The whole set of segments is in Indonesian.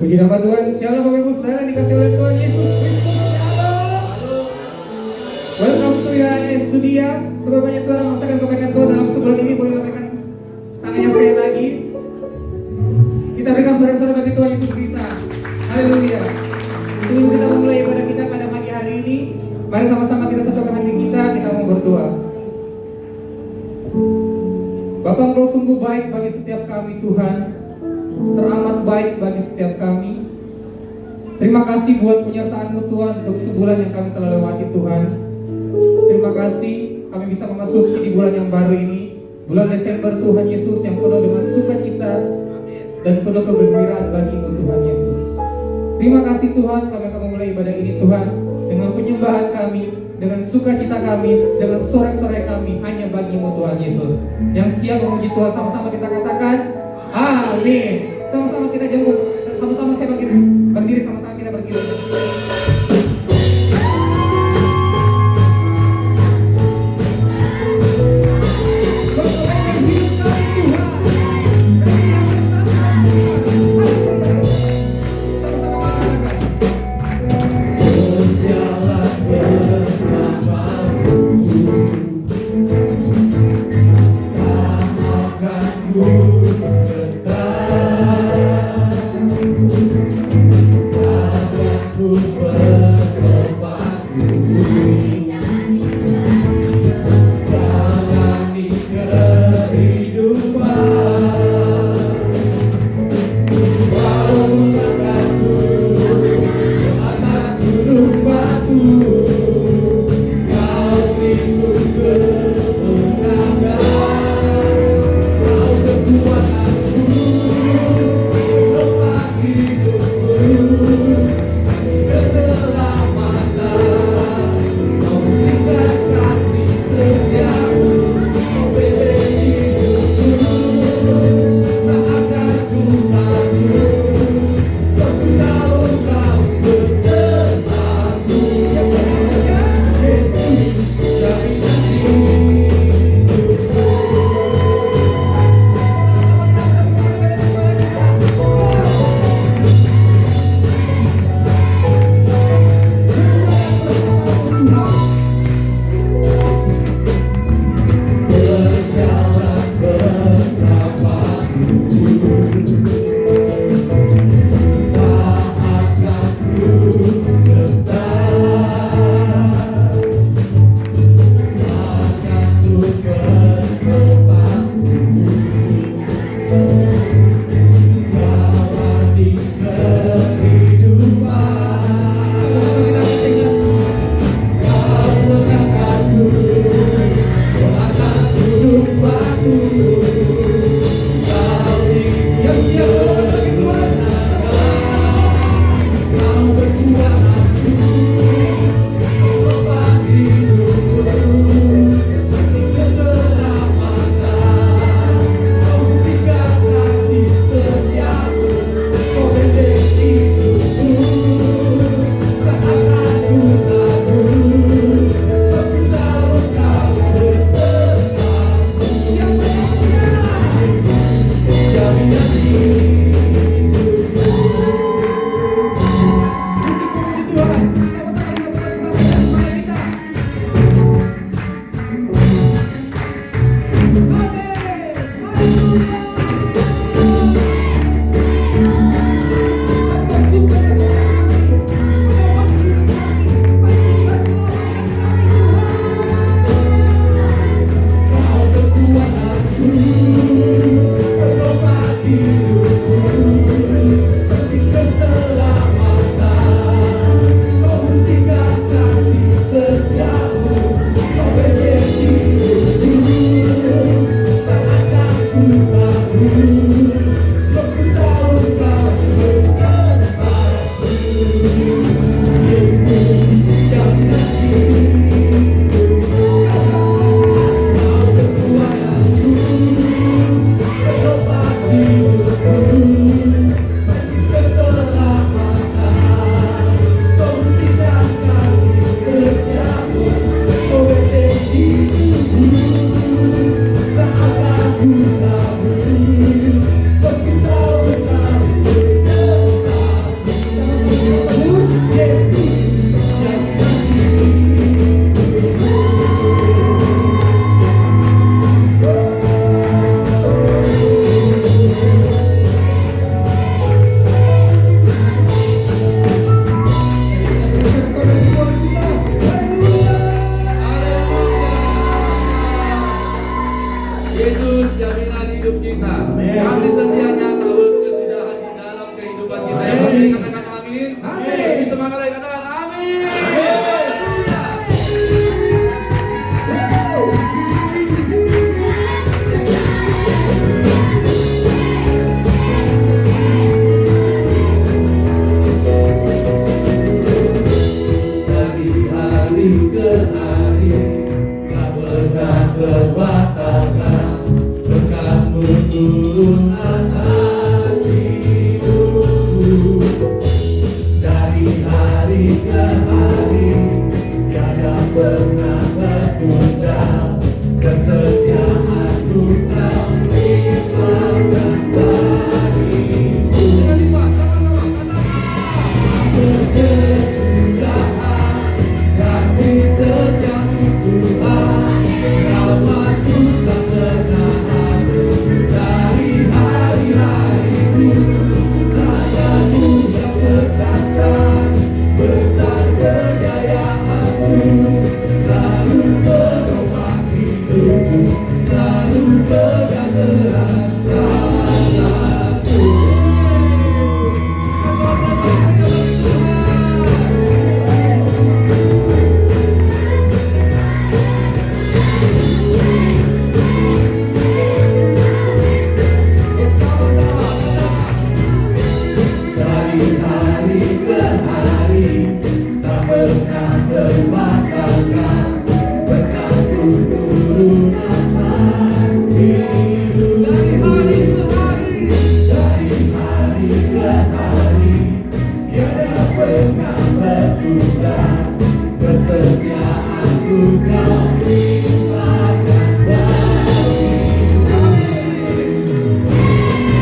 Puji nama Tuhan. Shalom Bapak Ibu Saudara dikasih oleh Tuhan Yesus Kristus. Shalom. Welcome to IHS Studia. Sebelum banyak saudara merasakan kebaikan Tuhan dalam sebulan ini, boleh lambaikan tangannya sekali lagi. Kita berikan sorak-sorai bagi Tuhan Yesus kita. Haleluya. Sebelum kita memulai ibadah kita pada pagi hari ini, mari sama-sama kita satukan hati kita mau berdoa. Bapa, Engkau sungguh baik bagi setiap kami Tuhan, teramat baik bagi setiap kami. Terima kasih buat penyertaan-Mu Tuhan untuk sebulan yang kami telah lewati Tuhan. Terima kasih kami bisa memasuki di bulan yang baru ini, bulan Desember Tuhan Yesus, yang penuh dengan sukacita dan penuh kegembiraan bagi-Mu Tuhan Yesus. Terima kasih Tuhan, kami akan memulai ibadah ini Tuhan dengan penyembahan kami, dengan sukacita kami, dengan sorak-sorai kami hanya bagi-Mu Tuhan Yesus. Yang siap memuji Tuhan, sama-sama kita katakan amin. Sama-sama kita jemput, sama-sama saya berdiri, sama-sama kita berdiri. hari ke hari, tiada pernah bertunda. Kesetiaanmu kau limpahkan bagiku. Berkesudahan kasih setiamu Tuhan, rahmat-Mu tak pernah habis dari hari-hariku. Tangan-Mu yang perkasa, besar kejayaan-Mu, selalu menopang hidupku, selalu pegang erat tanganku. Dari hari ke hari, tak pernah terbatalkan berkat-Mu turun aman hidup. Dari hari ke hari, tiada pernah bertunda. Kesetiaan-Mu kau limpahkan bagiku.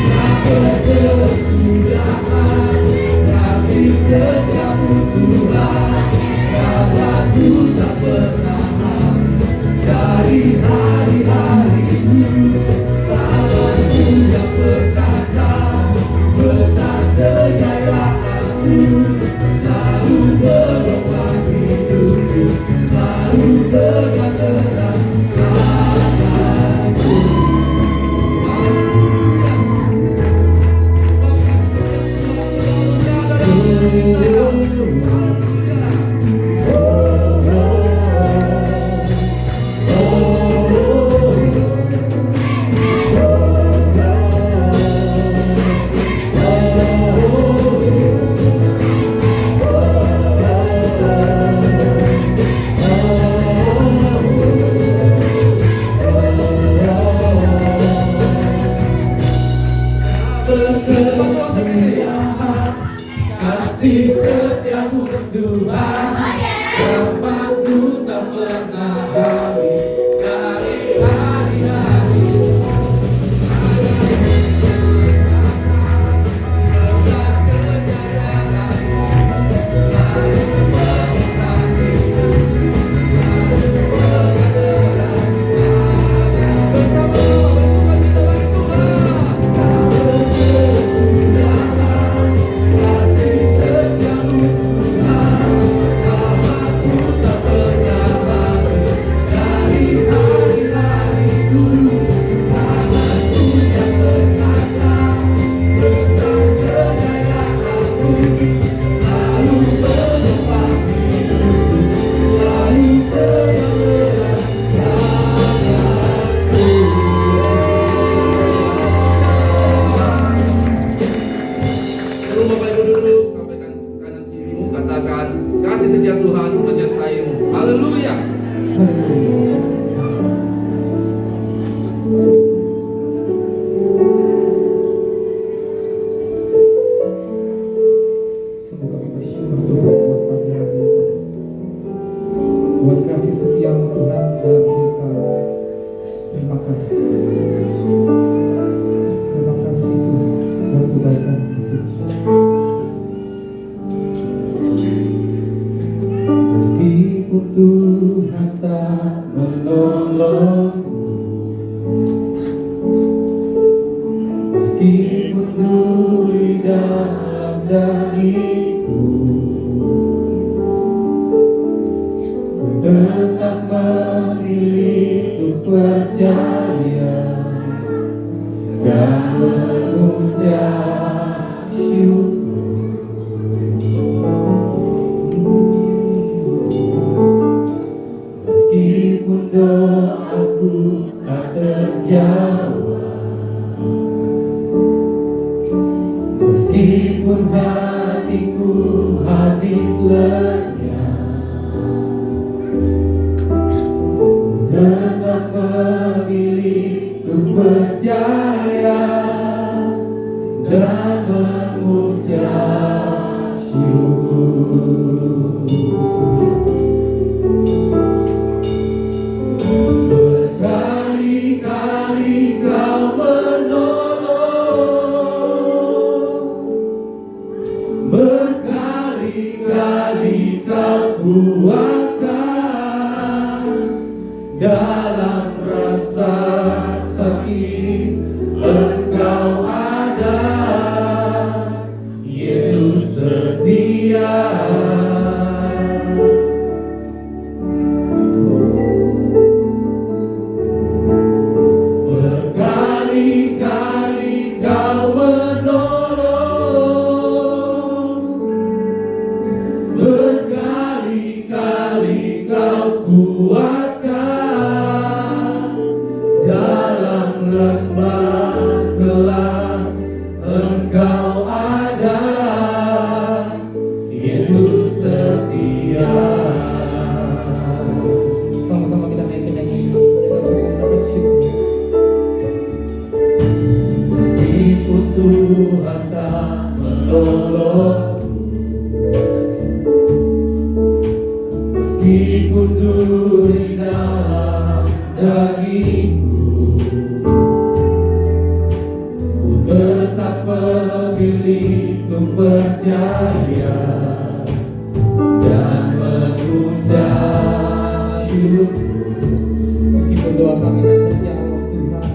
Tak berkesudahan kasih setiamu Tuhan, rahmat-Mu tak pernah habis dari hari-hariku. Tangan-Mu yang perkasa, besar kejayaan-Mu, selalu menopang hidupku, selalu pegang erat tanganku. Berkesudahan kasih setiamu Tuhan, rahmat-Mu tak pernah habis dari hari-hari. Besar kejayaan-Mu, selalu menopang hidupku, selalu pegang erat bersama bersuka cita bagi Tuhan. Kasih setiamu Tuhan, rahmat-Mu tak pernah habis dari hari-hariku. Tangan-Mu yang perkasa, besar kejayaan-Mu, selalu menopang hidupku, selalu pegang erat tanganku. Sebelum Bapak Ibu duduk, sampaikan kanan kirimu, katakan kasih setia Tuhan menyertai-mu. Haleluya. Sungguh kami bersyukur Tuhan buat pagi hari ini, buat kasih setia-Mu Tuhan dalam hidup kami. Terima kasih. Terima kasih Tuhan buat kebaikan hidup. Meskipun Tuhan tak menolongku, meskipun duri dalam dagingku, ku tetap memilih untuk percaya dan mengucap syukur. Meskipun doaku tak terjawab, meskipun hatiku habis lenyap, ku tetap memilih untuk percaya dan mengucap syukur. Berkali-kali kau kuatkan dalam rasa sakit, Engkau ada, Yesus setia. Berkali-kali kau menolong, berkali-kali kau kuatkan dalam lembah gelap, Engkau ada, Yesus setia. Sama-sama kita naikin lagi dengan bersyukur. Meskipun Tuhan tak menolong, meskipun duri dalam dagingku, ku tetap memilih untuk percaya dan mengucap syukur. Meskipun doa kami tak terjawab Tuhan,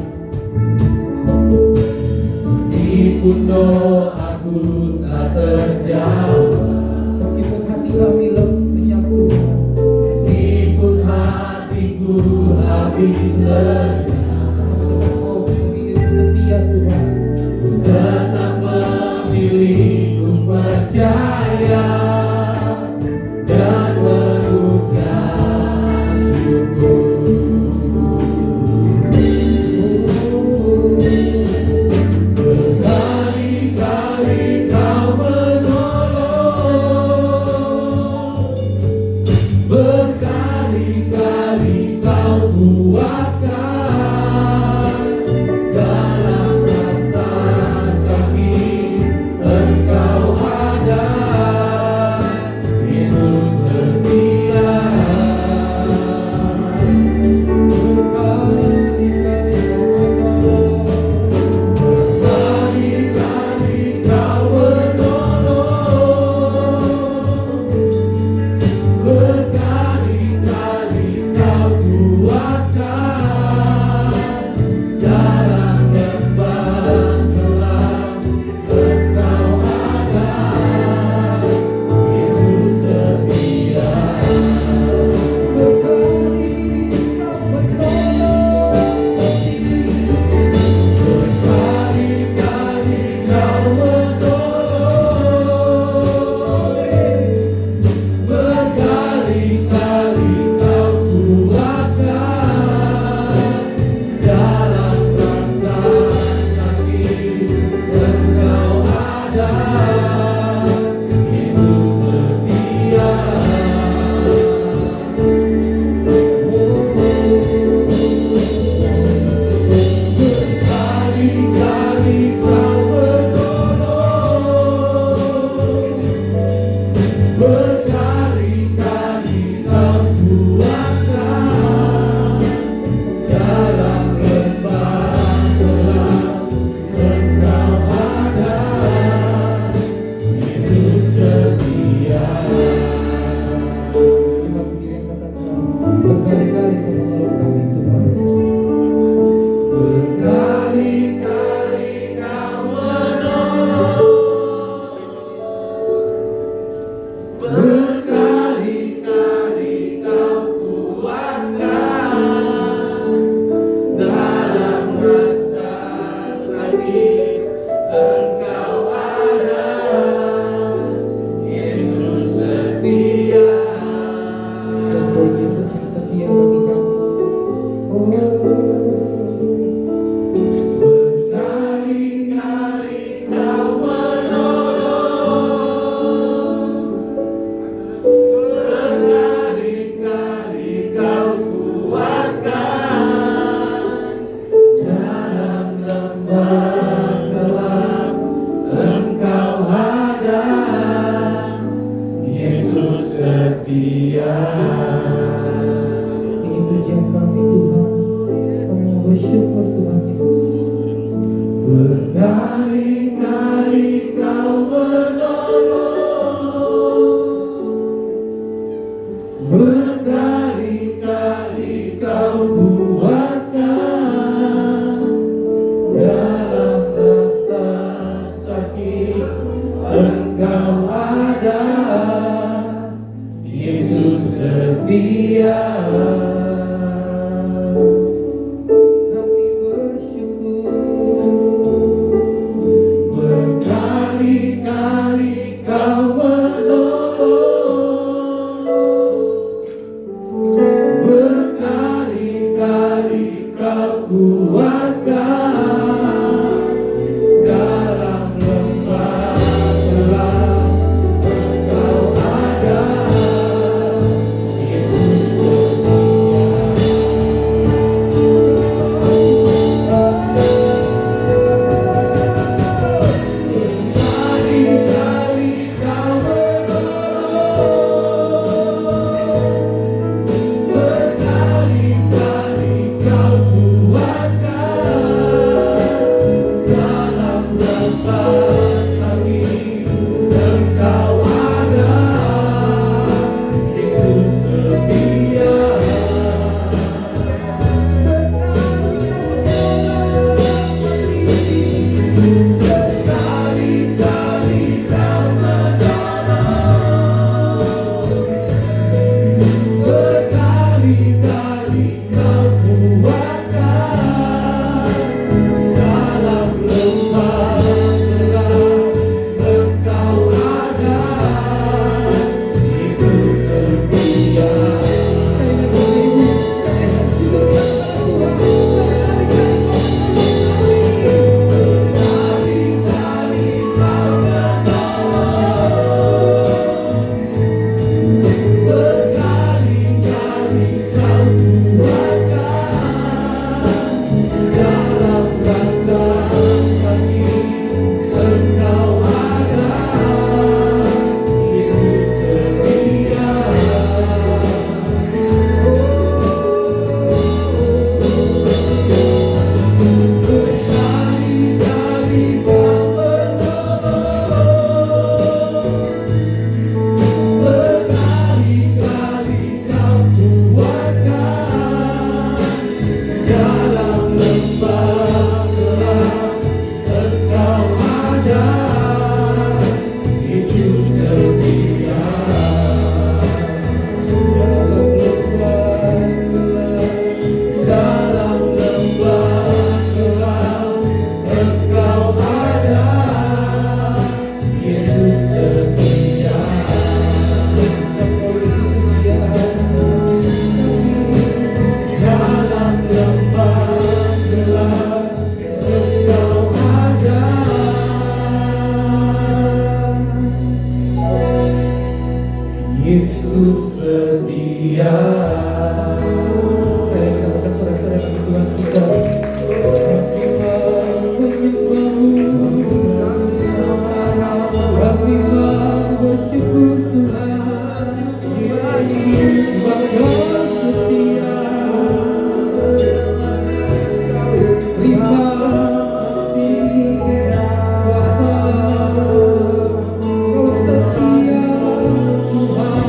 meskipun doaku tak terjawab, meskipun hati kami lenyap Tuhan, meskipun hatiku habis lenyap, kami tetap mau memilih setia Tuhan. Ku tetap memilih untuk percaya dan mengucap syukur. Berkali-kali kau menolong, berkali-kali kau kuatkan dalam rasa sakit, Engkau ada, Yesus setia. Berkali-kali kau menolong, berkali-kali kau kuatkan dalam lembah gelap, Engkau ada, Yesus setia. Berkali-kali kau menolong, berkali-kali kau kuatkan dalam rasa sakit, Engkau ada, Yesus setia. Berkali-kali kau menolong, berkali-kali kau kuatkan dalam lembah gelap, Engkau ada, Yesus setia. Iman sendiri yang katakan, berkali-kali kau menolong kami Tuhan. Berkali-kali kau menolong, berkali-kali kau kuatkan dalam rasa sakit, Engkau ada, Yesus setia. Sungguh Yesus yang setia bagi kami. Berkali-kali kau menolong, berkali-kali kau kuatkan dalam lembah gelap, Engkau ada, Yesus setia. Ini tujuan kami Tuhan, kami bersyukur Tuhan Yesus. Berkali-kali kau menolong, Berkali-kali kau kuatkan dalam rasa sakit, Engkau ada, Yesus setia. Kami bersyukur, berkali-kali kau menolong, berkali-kali kau kuatkan dalam lembah gelap, Engkau ada, Yesus berkali-kali kau menolong, berkali-kali kau kuatkan dalam rasa sakit, Engkau ada, Yesus setia. Berkali-kali kau menolong, berkali-kali kau kuatkan dalam lembah gelap, Engkau ada, Yesus setia. Berkali-kali kau menolong, berkali-kali kau kuatkan dalam rasa sakit, Engkau ada, Yesus setia. Berkali-kali kau menolong, berkali-kali kau kuatkan dalam lembah gelap, Engkau ada, Yesus setia. Dalam lembah gelap, Engkau ada, Yesus setia. Dalam lembah gelap, Engkau ada, Yesus setia. Saya katakan saudara-saudara bagi Tuhan kita, kami mau menyembahmu, kami mau bersyukur Tuhan, Yesus Bapa setia. Terima kasih Bapa, Kau setia Tuhan.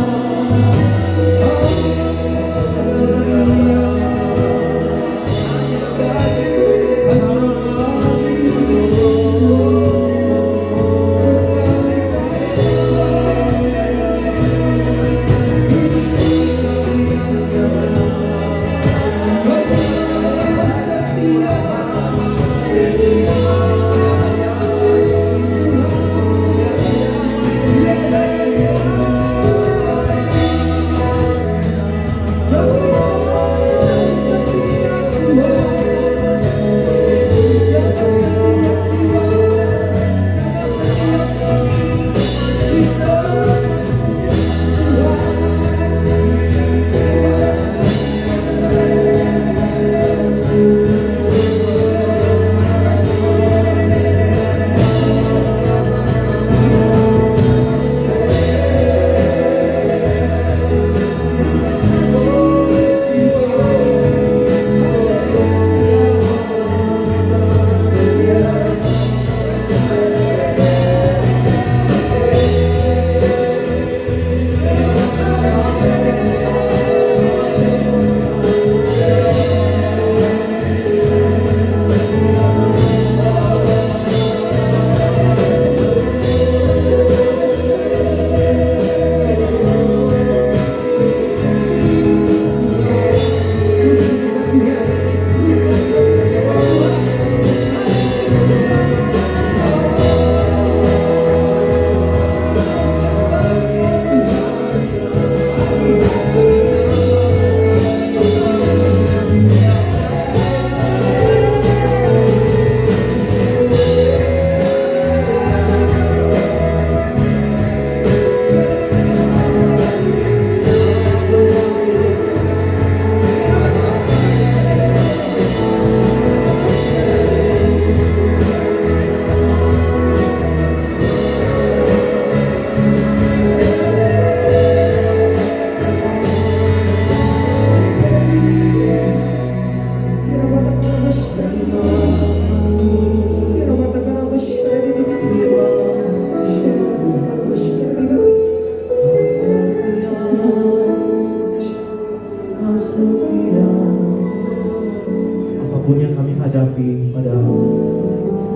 hadapi pada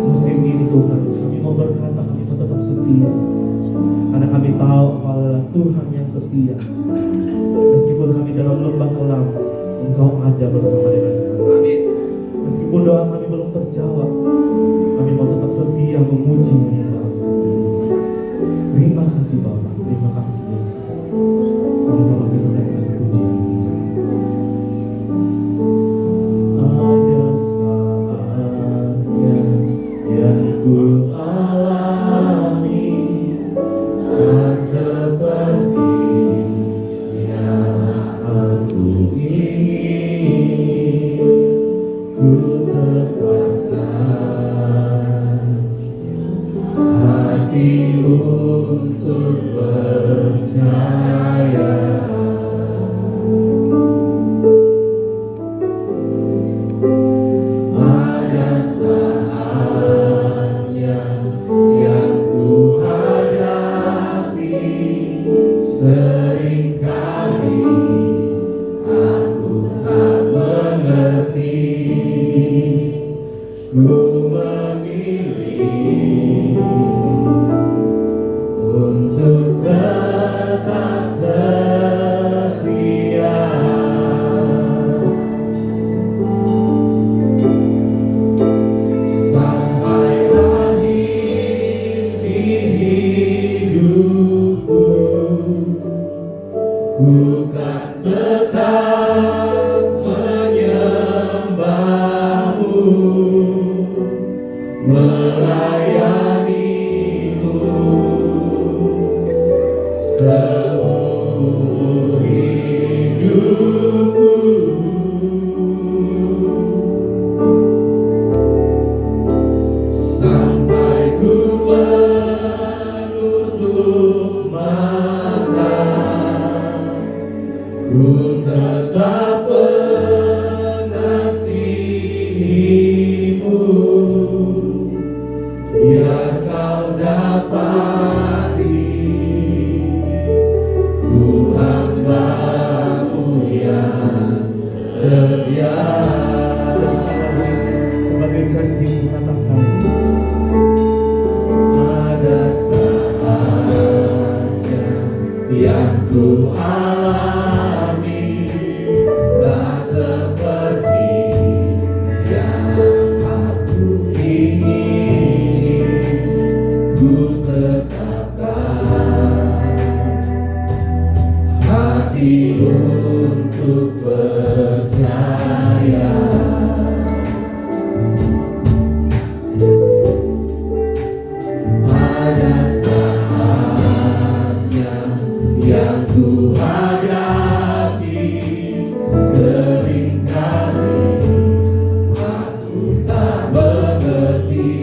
musim ini Tuhan. Kami mau berkata, kami mau tetap setia, karena kami tahu Engkau adalah Tuhan yang setia. Meskipun kami dalam lembah kelam, Engkau ada bersama dengan kami. Amin. Meskipun doa kami belum terjawab, kami mau tetap setia memuji menyembah. Terima kasih Bapa, terima kasih Yesus. Sama-sama kita naikkan pujian. Ada saatnya yang ku alami, tak seperti yang aku ingin. Ku tetapkan hati untuk percaya. Ada saatnya yang ku hadapi, seringkali aku tak mengerti. Ku memilih untuk tetap setia. Sampai akhir hidupku, ku kan tetap menyembahmu, melayanimu seumur hidupku. Sampai ku menutup mata, ku tetap mengasihimu. Biar kau dapati ku hamba-Mu yang setia. Sebagai janji mengatakan, ada saatnya yang ku alami, tak seperti yang aku ingin. Ku tetapkan hati untuk percaya. Ada saatnya yang ku hadapi, seringkali aku tak mengerti.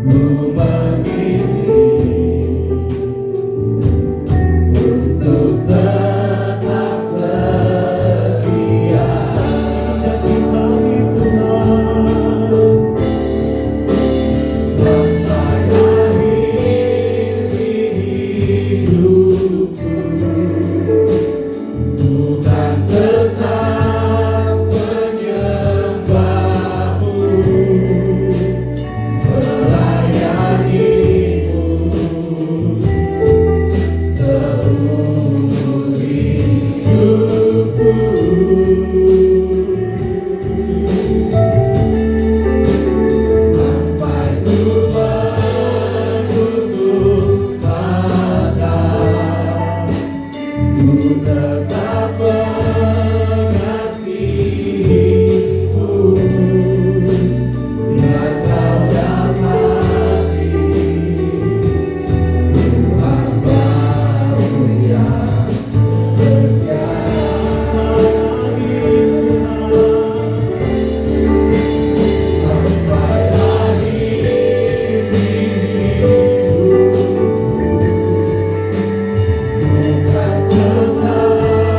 Ku memilih untuk tetap setia. Jadi kami Tuhan, sampai akhir hidupku, bukan tetap menyembahmu, melayanimu seumur hidupku. Sampai ku menutup mata, ku tetap mengasihimu. Biar kau dapati ku hamba-Mu yang setia. Sampai akhir hidupku, bukan tetap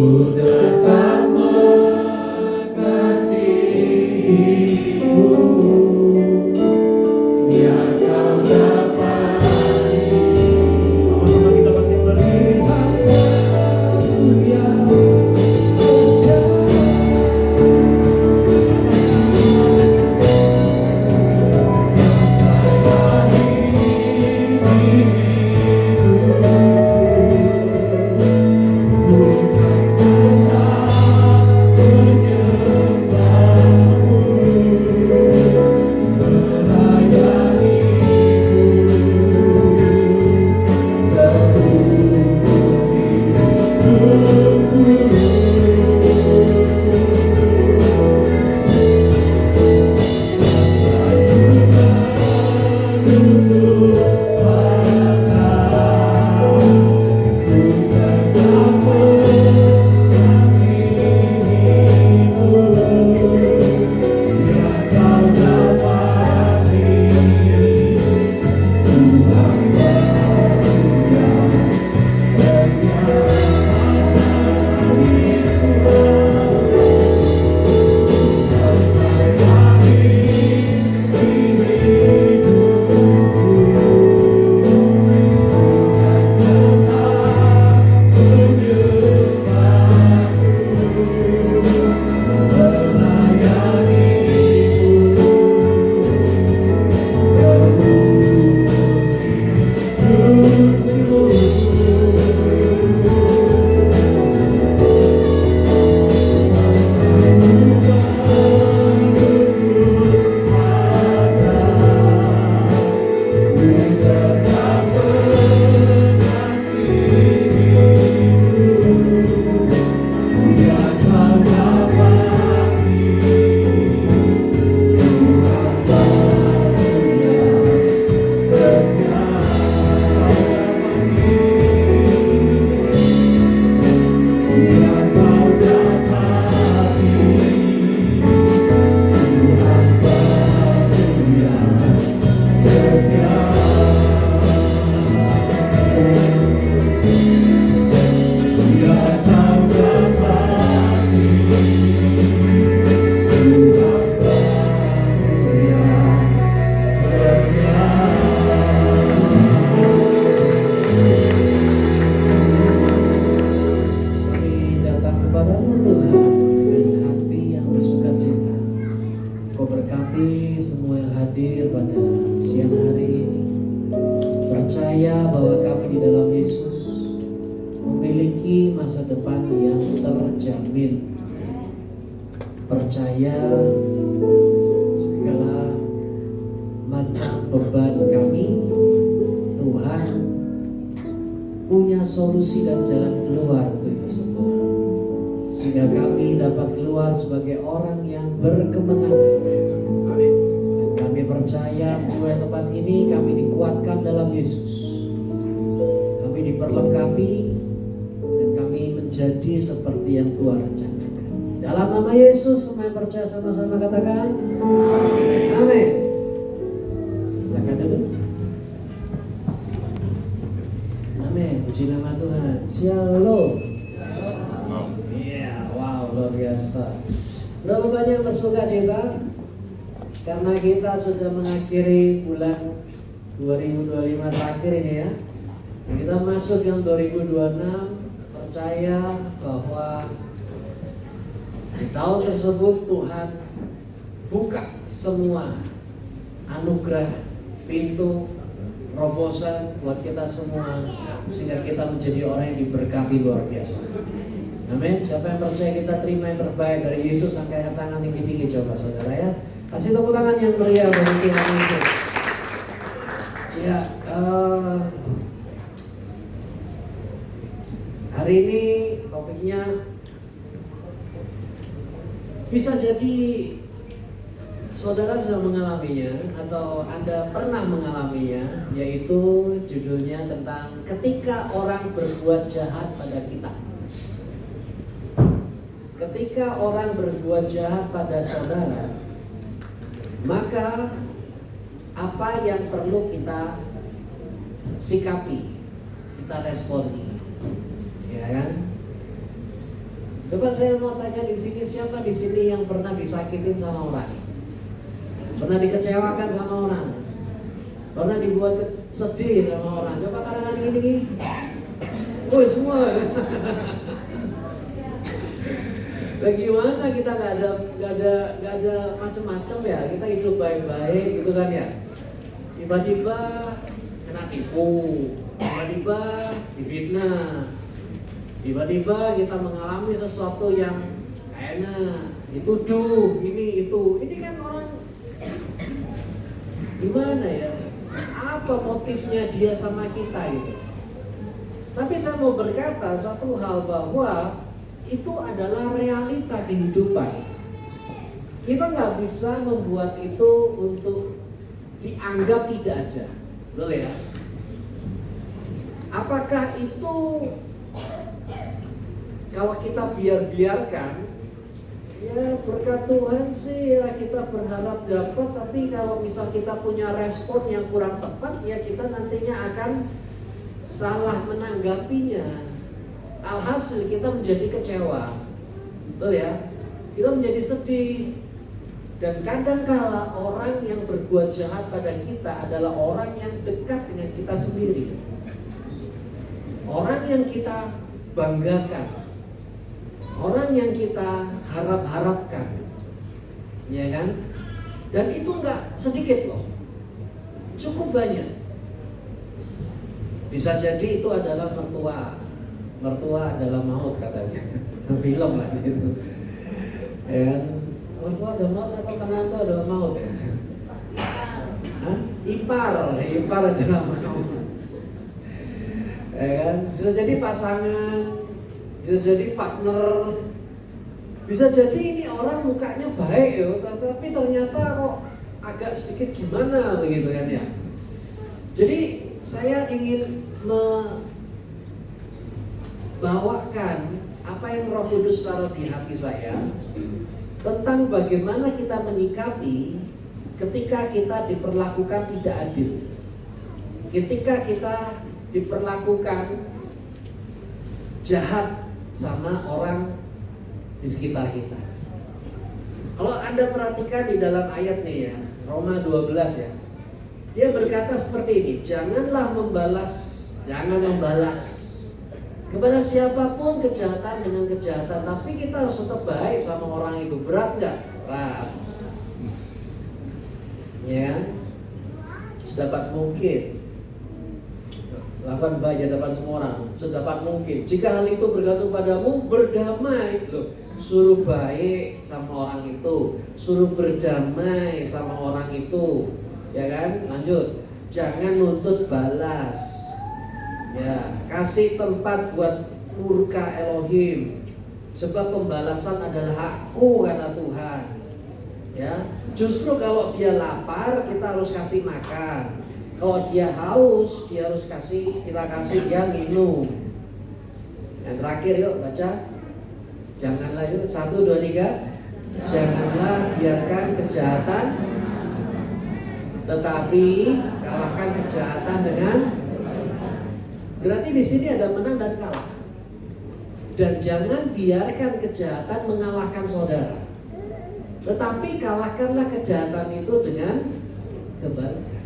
tetap mengasihimu, biar kau dapat Sama-sama kita bangkit berdiri. Percaya bahwa kami di dalam Yesus memiliki masa depan yang terjamin. Percaya segala macam beban kami, Tuhan punya solusi dan jalan keluar untuk itu semua, sehingga kami dapat keluar sebagai orang yang berkemenangan. Dan kami percaya mulai tempat ini kami dikuatkan dalam Yesus, kami diperlengkapi, dan kami menjadi seperti yang Tuhan rencanakan. Dalam nama Yesus, semua yang percaya sama-sama katakan amin. Silakan dulu. Amin, puji nama Tuhan. Shalom. Iya, wow, luar biasa. Berapa banyak yang bersuka cita? Karena kita sudah mengakhiri bulan 2025 terakhir ini ya. Kita masuk yang 2026, percaya bahwa di tahun tersebut Tuhan buka semua anugerah, pintu, terobosan buat kita semua, sehingga kita menjadi orang yang diberkati luar biasa. Amin. Siapa yang percaya kita terima yang terbaik dari Yesus, angkat tangan tinggi-tinggi coba saudara ya. Kasih tepuk tangan yang meriah bagi Tuhan Yesus. Ya, hari ini topiknya bisa jadi saudara sudah mengalaminya atau Anda pernah mengalaminya, yaitu judulnya tentang ketika orang berbuat jahat pada kita. Ketika orang berbuat jahat pada saudara, maka apa yang perlu kita sikapi, kita responi, ya kan? Coba saya mau tanya di sini, siapa di sini yang pernah disakitin sama orang? Pernah dikecewakan sama orang? Pernah dibuat sedih sama orang? Coba tangan gini. Woi semua. Bagaimana kita nggak ada macam-macam ya? Kita hidup baik-baik gitu kan ya? Tiba-tiba kena tipu, tiba-tiba difitnah, tiba-tiba kita mengalami sesuatu yang kayaknya dituduh ini itu. Ini kan orang gimana ya? Apa motifnya dia sama kita gitu? Tapi saya mau berkata satu hal bahwa itu adalah realita kehidupan. Kita nggak bisa membuat itu untuk dianggap tidak ada, betul ya? Apakah itu kalau kita biarkan, ya berkat Tuhan sih ya kita berharap dapat. Tapi kalau misal kita punya respon yang kurang tepat, ya kita nantinya akan salah menanggapinya. Alhasil kita menjadi kecewa, betul ya? Kita menjadi sedih. Dan kadangkala orang yang berbuat jahat pada kita adalah orang yang dekat dengan kita sendiri, orang yang kita banggakan, orang yang kita harap-harapkan, ya kan? Dan itu nggak sedikit loh, cukup banyak. Bisa jadi itu adalah mertua adalah maut katanya. Film lah itu. Ya, mertua adalah maut atau menantu adalah maut ya? Hah? Ipar adalah maut. Ya kan? Bisa jadi pasangan, bisa jadi partner, bisa jadi ini orang mukanya baik ya, tapi ternyata kok agak sedikit gimana begitu kan ya. Jadi saya ingin bawakan apa yang Roh Kudus taruh di hati saya tentang bagaimana kita menyikapi ketika kita diperlakukan tidak adil, ketika kita diperlakukan jahat sama orang di sekitar kita. Kalau Anda perhatikan di dalam ayat nih ya, Roma 12 ya, dia berkata seperti ini, jangan membalas kepada siapapun kejahatan dengan kejahatan, tapi kita harus tetap baik sama orang itu. Berat nggak? Berat. Ya, sedapat mungkin lakukan baik di hadapan semua orang, sedapat mungkin. Jika hal itu bergantung padamu, berdamai. Loh, suruh baik sama orang itu, suruh berdamai sama orang itu, ya kan? Lanjut, jangan nuntut balas. Ya, kasih tempat buat murka Elohim, sebab pembalasan adalah hakku kata Tuhan. Ya, justru kalau dia lapar kita harus kasih makan. Kalau dia haus kita kasih dia minum. Yang terakhir yuk baca. Janganlah itu 1, 2, 3. Janganlah biarkan kejahatan, tetapi kalahkan kejahatan dengan. Berarti di sini ada menang dan kalah. Dan jangan biarkan kejahatan mengalahkan saudara, tetapi kalahkanlah kejahatan itu dengan kebaikan.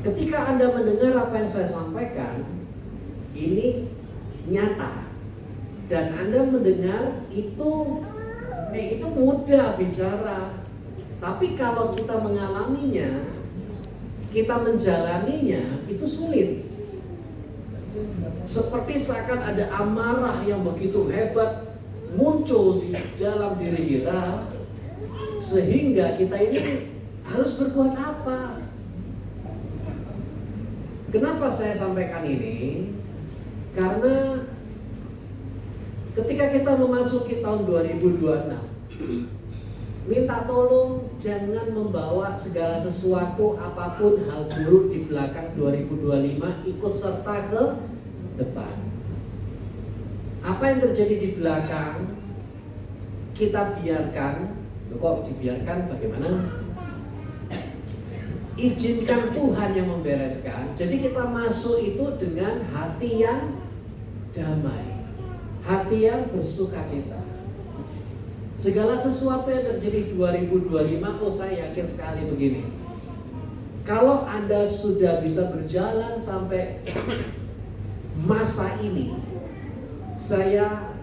Ketika Anda mendengar apa yang saya sampaikan, ini nyata. Dan Anda mendengar itu mudah bicara. Tapi kalau kita mengalaminya, kita menjalaninya, itu sulit. Seperti seakan ada amarah yang begitu hebat muncul di dalam diri kita, sehingga kita ini harus berbuat apa? Kenapa saya sampaikan ini? Karena ketika kita memasuki tahun 2026, minta tolong jangan membawa segala sesuatu apapun hal buruk di belakang 2025 ikut serta ke depan. Apa yang terjadi di belakang kita biarkan. Kok dibiarkan bagaimana? Izinkan Tuhan yang membereskan. Jadi kita masuk itu dengan hati yang damai, hati yang bersukacita. Segala sesuatu yang terjadi 2025, saya yakin sekali begini. Kalau Anda sudah bisa berjalan sampai masa ini, saya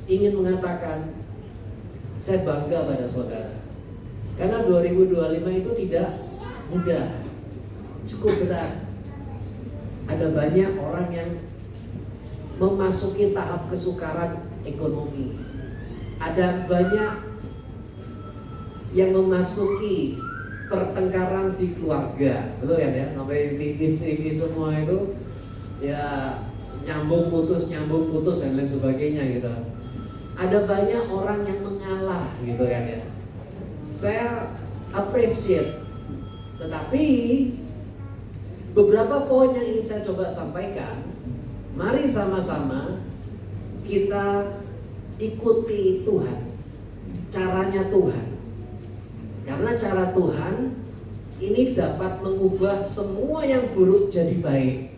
ingin mengatakan saya bangga pada saudara. Karena 2025 itu tidak mudah, cukup berat. Ada banyak orang yang memasuki tahap kesukaran ekonomi. Ada banyak yang memasuki pertengkaran di keluarga, betul kan ya? Sampai istri semua itu ya nyambung putus dan lain sebagainya gitu. Ada banyak orang yang mengalah gitu kan ya. Saya appreciate, tetapi beberapa poin yang ingin saya coba sampaikan. Mari sama-sama kita ikuti Tuhan, caranya Tuhan. Karena cara Tuhan ini dapat mengubah semua yang buruk jadi baik.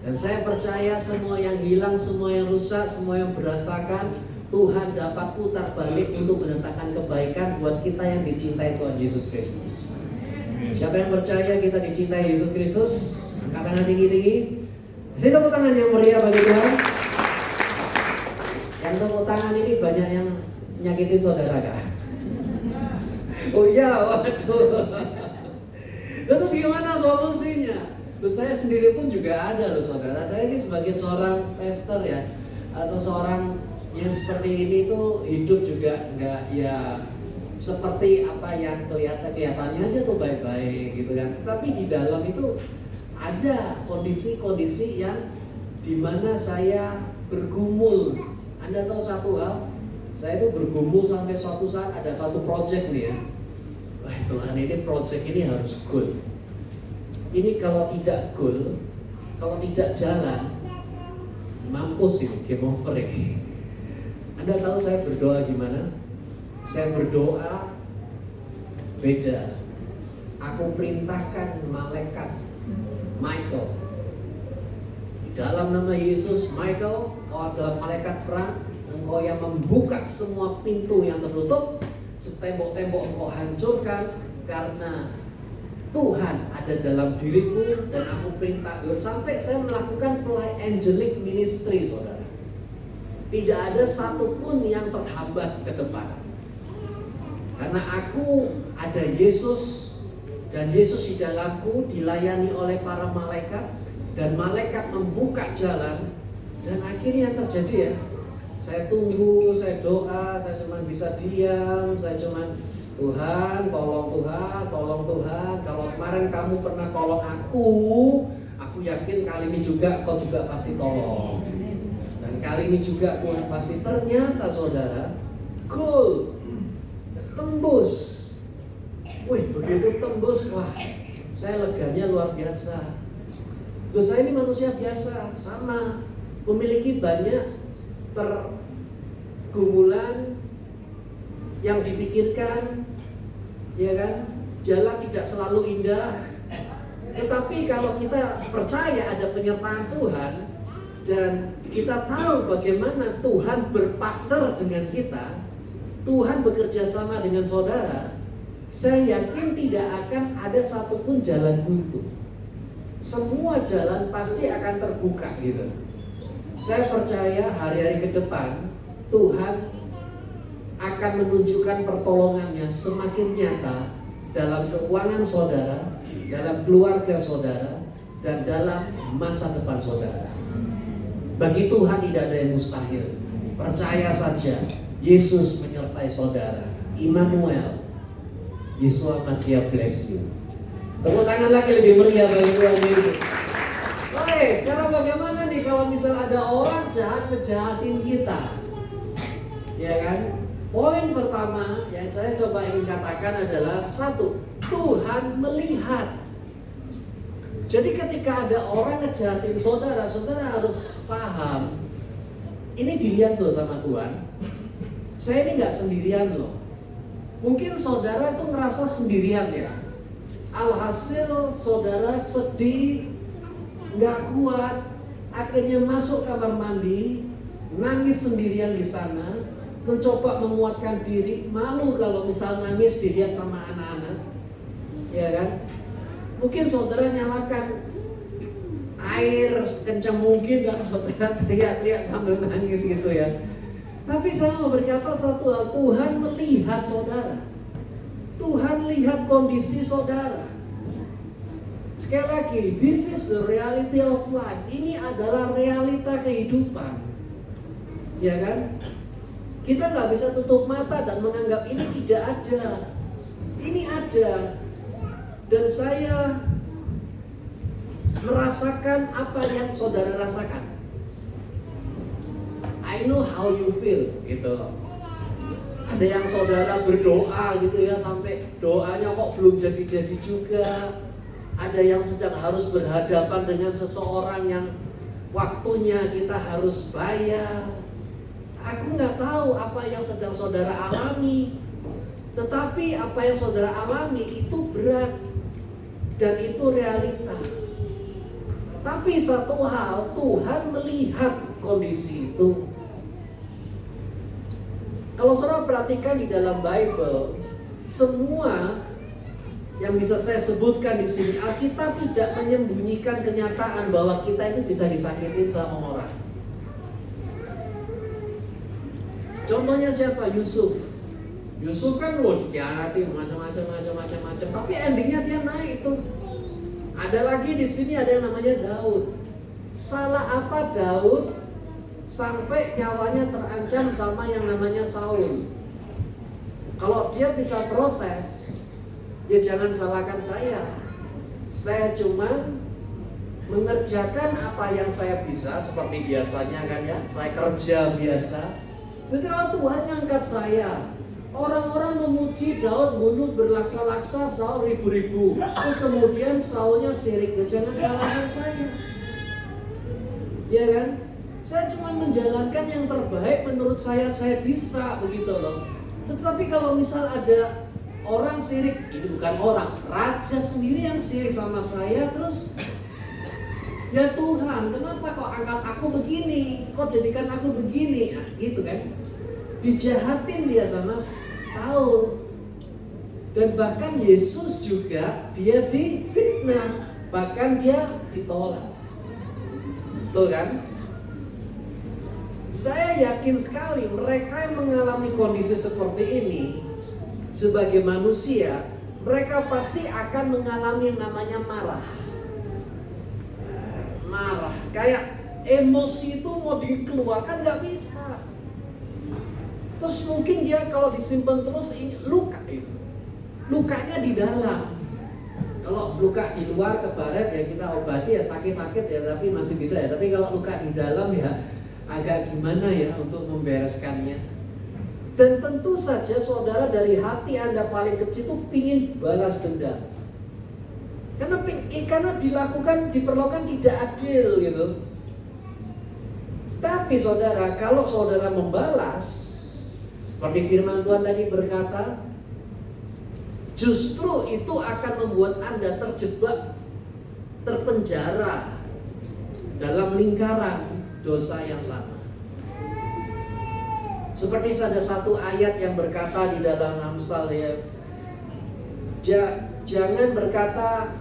Dan saya percaya semua yang hilang, semua yang rusak, semua yang berantakan, Tuhan dapat putar balik untuk mendatangkan kebaikan buat kita yang dicintai Tuhan Yesus Kristus. Siapa yang percaya kita dicintai Yesus Kristus? Angkat tangan tinggi-tinggi. Kasih tepuk tangan yang meriah bagi Tuhan. Yang tepuk tangan ini banyak yang nyakitin saudara kah? Oh iya, waduh. Terus gimana solusinya? Terus saya sendiri pun juga ada loh saudara. Saya ini sebagai seorang pastor ya, atau seorang yang seperti ini tuh hidup juga enggak ya seperti apa yang kelihatannya aja tuh baik-baik gitu kan. Tapi di dalam itu ada kondisi-kondisi yang dimana saya bergumul. Anda tahu satu hal, saya itu bergumul sampai suatu saat ada satu project nih ya. Wah Tuhan, ini project ini harus goal. Ini kalau tidak goal, kalau tidak jalan, mampus ini, game over ini. Anda tahu saya berdoa gimana? Saya berdoa beda. Aku perintahkan malaikat Michael. Di dalam nama Yesus, Michael, kau adalah malaikat perang. Engkau yang membuka semua pintu yang tertutup. Tembok-tembok engkau hancurkan. Karena Tuhan ada dalam diriku. Dan aku perintah. Sampai saya melakukan angelic ministry, saudara. Tidak ada satupun yang terhambat ke depan. Karena aku ada Yesus. Dan Yesus di dalamku dilayani oleh para malaikat. Dan malaikat membuka jalan. Dan akhirnya yang terjadi ya, saya tunggu, saya doa, saya cuma bisa diam. Saya cuma Tuhan, tolong Tuhan, tolong Tuhan. Kalau kemarin kamu pernah tolong aku yakin kali ini juga kau juga pasti tolong. Dan kali ini juga Tuhan pasti. Ternyata saudara, goal, tembus. Wih, begitu tembus, wah, saya leganya luar biasa. Saya ini manusia biasa, sama, memiliki banyak pergumulan yang dipikirkan, ya kan? Jalan tidak selalu indah. Tetapi kalau kita percaya ada penyertaan Tuhan dan kita tahu bagaimana Tuhan berpartner dengan kita, Tuhan bekerja sama dengan saudara, saya yakin tidak akan ada satupun jalan buntu. Semua jalan pasti akan terbuka gitu. Saya percaya hari-hari ke depan Tuhan akan menunjukkan pertolongannya semakin nyata dalam keuangan saudara, dalam keluarga saudara, dan dalam masa depan saudara. Bagi Tuhan tidak ada yang mustahil. Percaya saja, Yesus menyertai saudara. Immanuel, Yesus masih bless you. Tepuk tangan lagi lebih meriah bagi Tuhan Yesus. Oke, sekarang bagaimana nih kalau misal ada orang jahat ngejahatin kita? Ya kan? Poin pertama yang saya coba ingin katakan adalah satu, Tuhan melihat. Jadi ketika ada orang ngejahatin saudara, saudara harus paham. Ini dilihat loh sama Tuhan. Saya ini nggak sendirian loh. Mungkin saudara itu ngerasa sendirian ya. Alhasil saudara sedih, nggak kuat, akhirnya masuk kamar mandi, nangis sendirian di sana, mencoba menguatkan diri, malu kalau misal nangis dilihat sama anak-anak, ya kan? Mungkin saudara nyalakan air kencang mungkin dan saudara teriak-teriak sambil nangis gitu ya. Tapi saya mau berkata satu hal, Tuhan melihat saudara. Tuhan lihat kondisi saudara. Sekali lagi, this is the reality of life. Ini adalah realita kehidupan. Ya kan? Kita nggak bisa tutup mata dan menganggap ini tidak ada. Ini ada. Dan saya merasakan apa yang saudara rasakan. I know how you feel, gitu loh. Ada yang saudara berdoa gitu ya, sampai doanya kok belum jadi-jadi juga. Ada yang sedang harus berhadapan dengan seseorang yang waktunya kita harus bayar. Aku nggak tahu apa yang sedang saudara alami, tetapi apa yang saudara alami itu berat dan itu realita. Tapi satu hal, Tuhan melihat kondisi itu. Kalau saudara perhatikan di dalam Bible, semua yang bisa saya sebutkan di sini, Alkitab tidak menyembunyikan kenyataan bahwa kita itu bisa disakitin sama orang. Contohnya siapa? Yusuf. Yusuf kan dikhianati macam-macam, tapi endingnya dia naik itu. Ada lagi di sini ada yang namanya Daud. Salah apa Daud sampai nyawanya terancam sama yang namanya Saul? Kalau dia bisa protes, ya jangan salahkan saya. Saya cuman mengerjakan apa yang saya bisa seperti biasanya kan ya. Saya kerja biasa. Berarti kalau Tuhan ngangkat saya, orang-orang memuji Daud bunuh berlaksa-laksa Saul ribu-ribu. Terus kemudian Saulnya sirik. Ya jangan salahkan saya. Ya kan? Saya cuma menjalankan yang terbaik menurut saya bisa begitu loh. Tetapi kalau misal ada orang sirik, ini bukan orang, raja sendiri yang sirik sama saya, terus ya Tuhan, kenapa kok angkat aku begini? Kok jadikan aku begini? Nah, gitu kan? Dijahatin dia sama Saul. Dan bahkan Yesus juga dia difitnah, bahkan dia ditolak. Betul kan? Saya yakin sekali mereka yang mengalami kondisi seperti ini sebagai manusia, mereka pasti akan mengalami yang namanya marah. Marah, kayak emosi itu mau dikeluarkan nggak bisa. Terus mungkin dia kalau disimpan terus luka itu. Lukanya di dalam. Kalau luka di luar kebaret ya kita obati ya sakit-sakit ya tapi masih bisa ya. Tapi kalau luka di dalam ya agak gimana ya untuk membereskannya. Dan tentu saja saudara dari hati Anda paling kecil itu pingin balas dendam. Karena diperlakukan tidak adil gitu. Tapi saudara, kalau saudara membalas, seperti firman Tuhan tadi berkata, justru itu akan membuat Anda terjebak, terpenjara dalam lingkaran dosa yang sama. Seperti ada satu ayat yang berkata di dalam Amsal ya, jangan berkata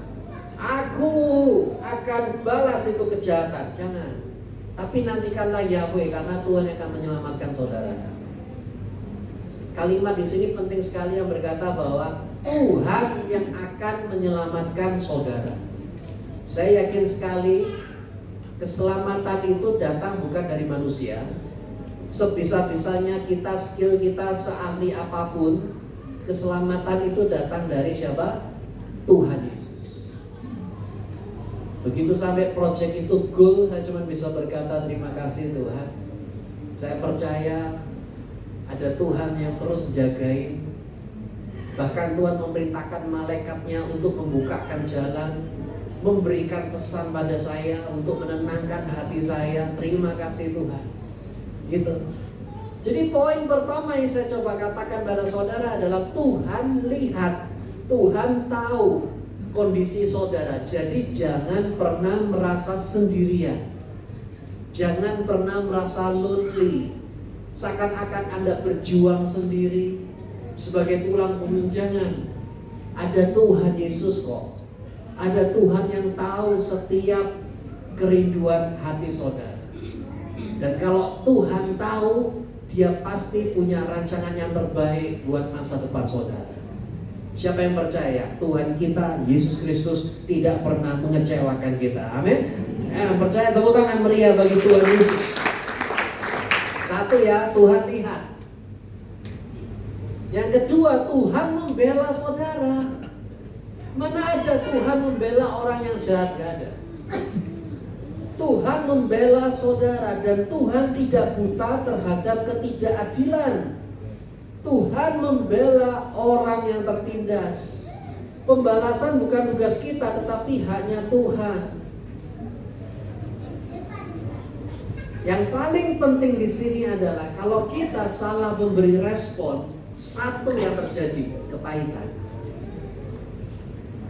aku akan balas itu kejahatan, jangan. Tapi nantikanlah Yahweh karena Tuhan akan menyelamatkan saudara. Kalimat di sini penting sekali yang berkata bahwa Tuhan yang akan menyelamatkan saudara. Saya yakin sekali keselamatan itu datang bukan dari manusia. Sebisa-bisanya kita, skill kita seahli apapun, keselamatan itu datang dari siapa? Tuhan Yesus. Begitu sampai project itu goal, saya cuma bisa berkata terima kasih Tuhan. Saya percaya ada Tuhan yang terus jagain. Bahkan Tuhan memerintahkan malaikatnya untuk membukakan jalan, memberikan pesan pada saya untuk menenangkan hati saya. Terima kasih Tuhan. Gitu. Jadi poin pertama yang saya coba katakan pada saudara adalah Tuhan lihat, Tuhan tahu kondisi saudara. Jadi jangan pernah merasa sendirian. Jangan pernah merasa lonely, seakan-akan Anda berjuang sendiri sebagai tulang punggung. Jangan. Ada Tuhan Yesus kok. Ada Tuhan yang tahu setiap kerinduan hati saudara. Dan kalau Tuhan tahu, Dia pasti punya rancangan yang terbaik buat masa depan saudara. Siapa yang percaya Tuhan kita Yesus Kristus tidak pernah mengecewakan kita? Amin. Percaya, tepuk tangan meriah bagi Tuhan Yesus. Satu ya, Tuhan lihat. Yang kedua, Tuhan membela saudara. Mana ada Tuhan membela orang yang jahat? Gak ada. Tuhan membela saudara, dan Tuhan tidak buta terhadap ketidakadilan. Tuhan membela orang yang tertindas. Pembalasan bukan tugas kita, tetapi hanya Tuhan. Yang paling penting di sini adalah kalau kita salah memberi respon, satu yang terjadi, kepahitan.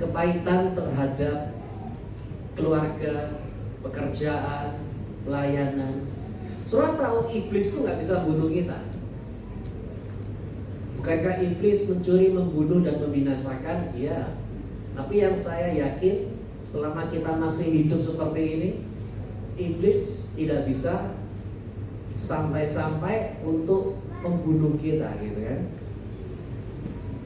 Kepahitan terhadap keluarga, pekerjaan, pelayanan. Saudara tahu iblis itu nggak bisa bunuh kita. Bukankah iblis mencuri, membunuh, dan membinasakan? Iya. Tapi yang saya yakin, selama kita masih hidup seperti ini, iblis tidak bisa sampai-sampai untuk membunuh kita, gitu kan?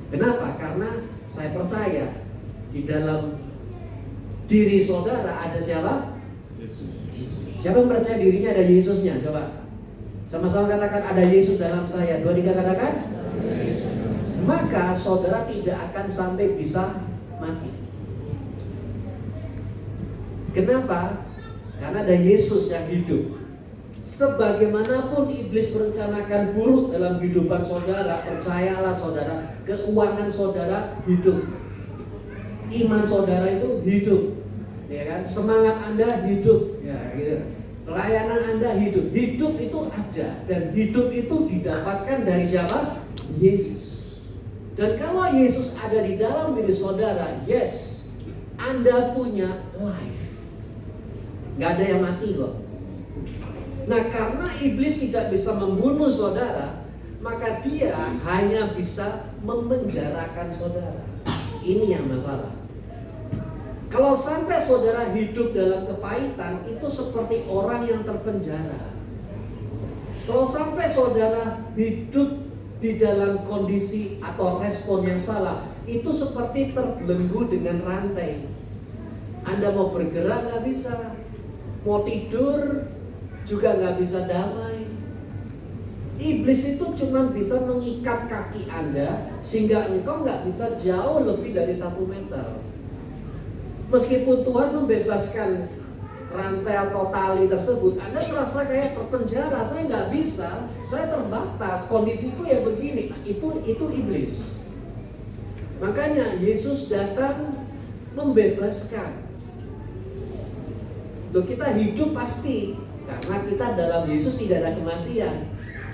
Kenapa? Karena saya percaya di dalam diri saudara ada siapa? Siapa yang percaya dirinya ada Yesusnya? Coba sama-sama katakan, ada Yesus dalam saya. 2, 3 katakan. Maka saudara tidak akan sampai bisa mati. Kenapa? Karena ada Yesus yang hidup. Sebagaimanapun iblis merencanakan buruk dalam kehidupan saudara, percayalah saudara, keuangan saudara hidup, iman saudara itu hidup, ya kan? Semangat Anda hidup, ya gitu. Pelayanan Anda hidup. Hidup itu ada, dan hidup itu didapatkan dari siapa? Yesus. Dan kalau Yesus ada di dalam diri saudara, yes, Anda punya life. Gak ada yang mati kok. Nah, karena iblis tidak bisa membunuh saudara, maka dia hanya bisa memenjarakan saudara. Ini yang masalah. Kalau sampai saudara hidup dalam kepahitan, itu seperti orang yang terpenjara. Kalau sampai saudara hidup di dalam kondisi atau respon yang salah, itu seperti terbelenggu dengan rantai. Anda mau bergerak nggak bisa, mau tidur juga nggak bisa damai. Iblis itu cuma bisa mengikat kaki Anda sehingga engkau nggak bisa jauh lebih dari 1 meter. Meskipun Tuhan membebaskan rantai atau tali tersebut, Anda merasa kayak terpenjara. Saya nggak bisa, saya terbatas, kondisiku ya begini. Nah, itu iblis. Makanya Yesus datang membebaskan. Loh, kita hidup pasti karena kita dalam Yesus tidak ada kematian.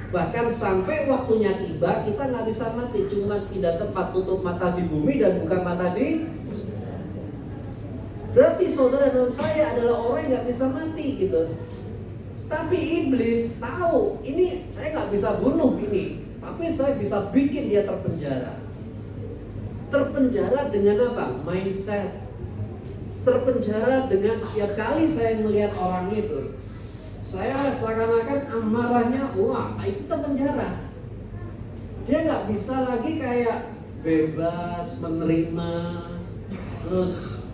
Bahkan sampai waktunya tiba, kita nggak bisa mati, cuma pindah tempat, tutup mata di bumi dan buka mata di. Berarti saudara dan saya adalah orang yang nggak bisa mati gitu. Tapi iblis tahu ini saya nggak bisa bunuh ini, tapi saya bisa bikin dia terpenjara. Terpenjara dengan apa? Mindset. Terpenjara dengan setiap kali saya melihat orang itu, saya seakan-akan amarahnya, wah itu terpenjara. Dia nggak bisa lagi kayak bebas menerima. Terus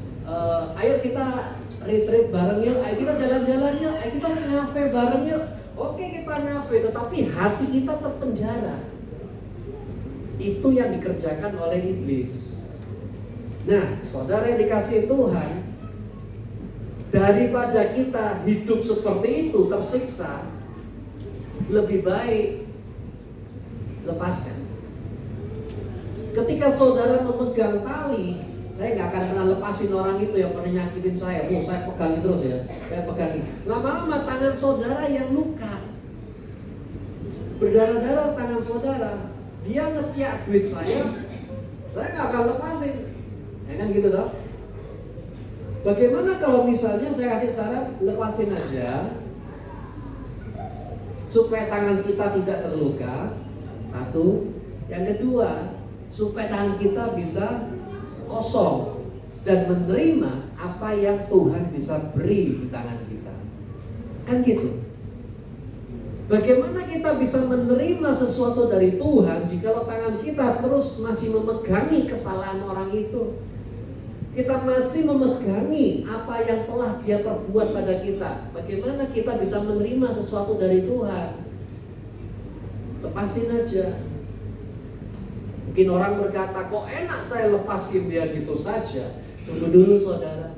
ayo kita retreat bareng yuk, ayo kita jalan-jalan yuk, ayo kita ngafe bareng yuk. Oke, kita ngafe, tetapi hati kita terpenjara. Itu yang dikerjakan oleh iblis. Nah, saudara yang dikasihi Tuhan, daripada kita hidup seperti itu tersiksa, lebih baik lepaskan. Ketika saudara memegang tali, saya nggak akan pernah lepasin orang itu yang pernah nyakitin saya. Saya pegangin terus ya, saya pegangin. Lama-lama tangan saudara yang luka, berdarah-darah tangan saudara. Dia ngeciak duit saya nggak akan lepasin. Ya kan gitu toh? Bagaimana kalau misalnya saya kasih saran, lepasin aja, supaya tangan kita tidak terluka. Satu. Yang kedua, supaya tangan kita bisa kosong dan menerima apa yang Tuhan bisa beri di tangan kita. Kan gitu. Bagaimana kita bisa menerima sesuatu dari Tuhan jikalau tangan kita terus masih memegangi kesalahan orang itu? Kita masih memegangi apa yang telah Dia perbuat pada kita. Bagaimana kita bisa menerima sesuatu dari Tuhan? Lepasin aja. Mungkin orang berkata, kok enak saya lepasin dia gitu saja. Tunggu dulu saudara.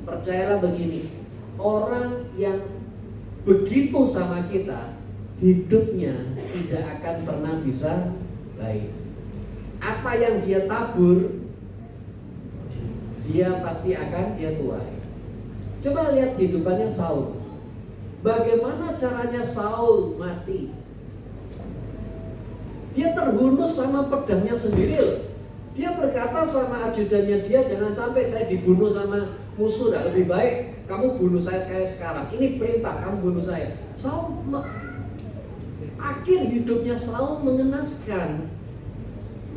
Percayalah begini, orang yang begitu sama kita, hidupnya tidak akan pernah bisa baik. Apa yang dia tabur, dia pasti akan dia tuai. Coba lihat kehidupannya Saul. Bagaimana caranya Saul mati? Dia terhunus sama pedangnya sendiri loh. Dia berkata sama ajudannya dia, jangan sampai saya dibunuh sama musuh. Lebih baik kamu bunuh saya sekarang. Ini perintah, kamu bunuh saya. Saul, akhir hidupnya Saul mengenaskan.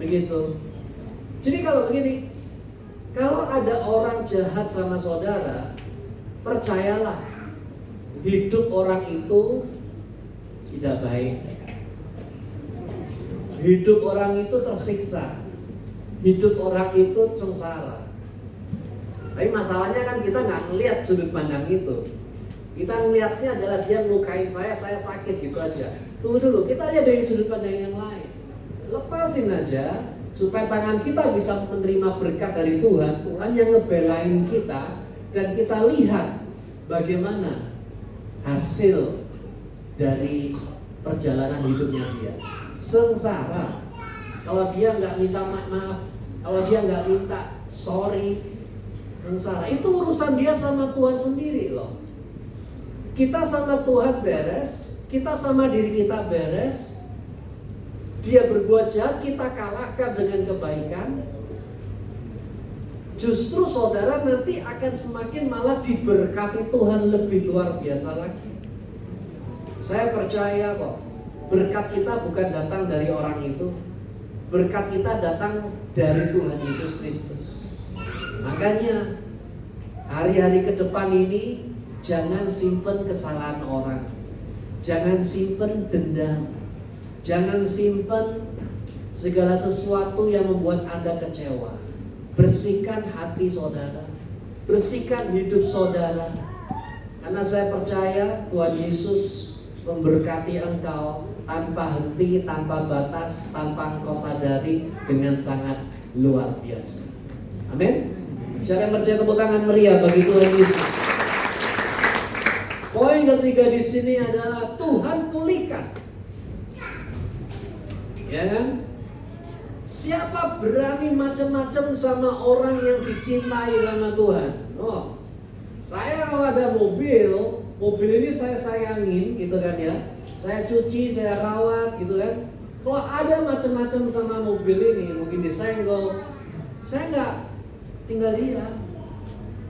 Begitu. Jadi kalau begini, kalau ada orang jahat sama saudara, percayalah, hidup orang itu tidak baik. Hidup orang itu tersiksa. Hidup orang itu sengsara. Tapi masalahnya kan kita nggak ngelihat sudut pandang itu. Kita ngelihatnya adalah dia melukain saya sakit gitu aja. Tunggu dulu, kita lihat dari sudut pandang yang lain. Lepasin aja, supaya tangan kita bisa menerima berkat dari Tuhan. Tuhan yang ngebelain kita, dan kita lihat bagaimana hasil dari perjalanan hidupnya dia. Sengsara. Kalau dia nggak minta maaf, kalau dia nggak minta sorry, sengsara. Itu urusan dia sama Tuhan sendiri loh. Kita sama Tuhan beres, kita sama diri kita beres. Dia berbuat jahat, kita kalahkan dengan kebaikan. Justru saudara nanti akan semakin malah diberkati Tuhan lebih luar biasa lagi. Saya percaya kok, berkat kita bukan datang dari orang itu. Berkat kita datang dari Tuhan Yesus Kristus. Makanya hari-hari ke depan ini jangan simpen kesalahan orang. Jangan simpen dendam. Jangan simpen segala sesuatu yang membuat Anda kecewa. Bersihkan hati saudara. Bersihkan hidup saudara. Karena saya percaya Tuhan Yesus memberkati engkau tanpa henti, tanpa batas, tanpa engkau sadari, dengan sangat luar biasa. Amin. Siapa yang percaya, tepuk tangan meriah bagi Tuhan Yesus. Poin ketiga di sini adalah Tuhan pulihkan. Ya kan? Siapa berani macam-macam sama orang yang dicintai sama Tuhan? Oh, saya kalau ada mobil ini saya sayangin gitu kan ya. Saya cuci, saya rawat gitu kan. Kalau ada macam-macam sama mobil ini, mungkin disenggol, saya nggak tinggal diam.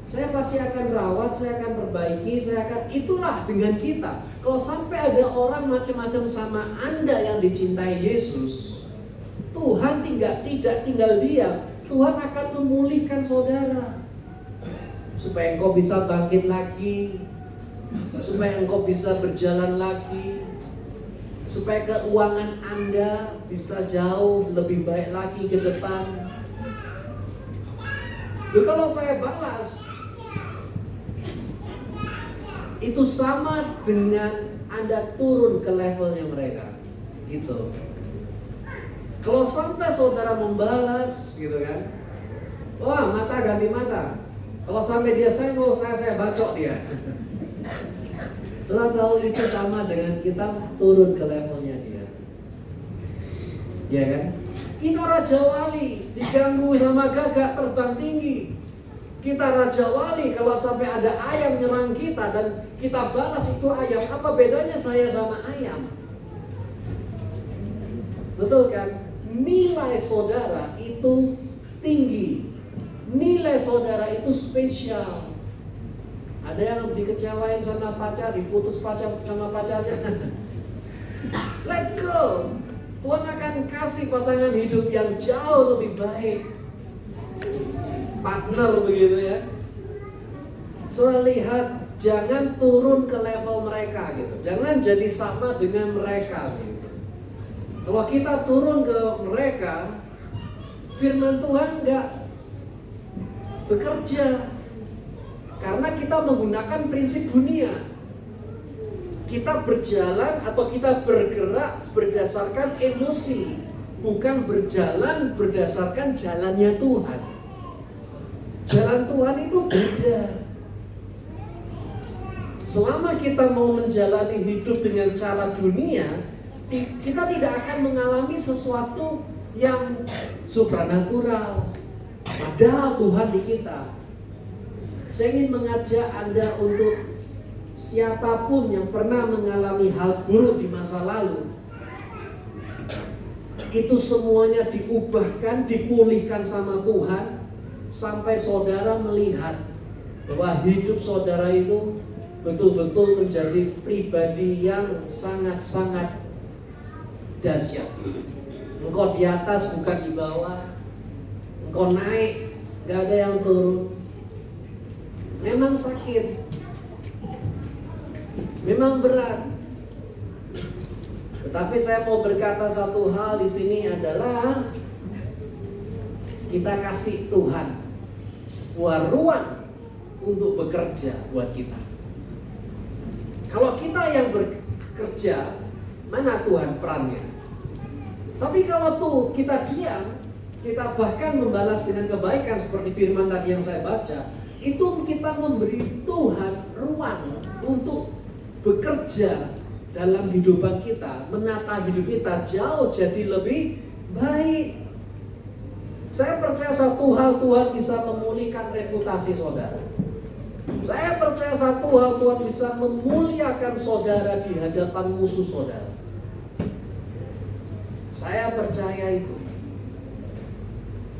Saya pasti akan rawat, saya akan perbaiki, itulah dengan kita. Kalau sampai ada orang macam-macam sama Anda yang dicintai Yesus, Tuhan tidak tinggal diam. Tuhan akan memulihkan saudara. Supaya engkau bisa bangkit lagi, supaya engkau bisa berjalan lagi, supaya keuangan Anda bisa jauh lebih baik lagi ke depan. Jadi kalau saya balas, itu sama dengan Anda turun ke levelnya mereka, gitu. Kalau sampai saudara membalas, gitu kan, wah mata ganti mata. Kalau sampai dia senggol saya bacok dia. Saudara tahu itu sama dengan kita turun ke levelnya dia. Ya kan? Kita Raja Wali diganggu sama gagak terbang tinggi. Kita Raja Wali kalau sampai ada ayam nyerang kita dan kita balas itu ayam, apa bedanya saya sama ayam? Betul kan? Nilai saudara itu tinggi. Nilai saudara itu spesial. Ada yang dikecewain sama pacar, diputus pacar sama pacarnya. Let go. Tuhan akan kasih pasangan hidup yang jauh lebih baik. Partner begitu ya. Soalnya lihat, jangan turun ke level mereka gitu. Jangan jadi sama dengan mereka gitu. Kalau kita turun ke mereka, firman Tuhan nggak bekerja. Karena kita menggunakan prinsip dunia. Kita berjalan atau kita bergerak berdasarkan emosi, bukan berjalan berdasarkan jalannya Tuhan. Jalan Tuhan itu beda. Selama kita mau menjalani hidup dengan cara dunia, kita tidak akan mengalami sesuatu yang supranatural. Padahal Tuhan di kita. Saya ingin mengajak Anda untuk siapapun yang pernah mengalami hal buruk di masa lalu, itu semuanya diubahkan, dipulihkan sama Tuhan, sampai saudara melihat bahwa hidup saudara itu betul-betul menjadi pribadi yang sangat-sangat dahsyat. Engkau di atas bukan di bawah, engkau naik, gak ada yang turun. Memang sakit, memang berat. Tetapi saya mau berkata satu hal di sini adalah kita kasih Tuhan sebuah ruang untuk bekerja buat kita. Kalau kita yang bekerja, mana Tuhan perannya? Tapi kalau tuh kita diam, kita bahkan membalas dengan kebaikan seperti firman tadi yang saya baca, itu kita memberi Tuhan ruang untuk bekerja dalam kehidupan kita, menata hidup kita jauh jadi lebih baik. Saya percaya satu hal, Tuhan bisa memulihkan reputasi saudara. Saya percaya satu hal, Tuhan bisa memuliakan saudara di hadapan musuh saudara. Saya percaya itu.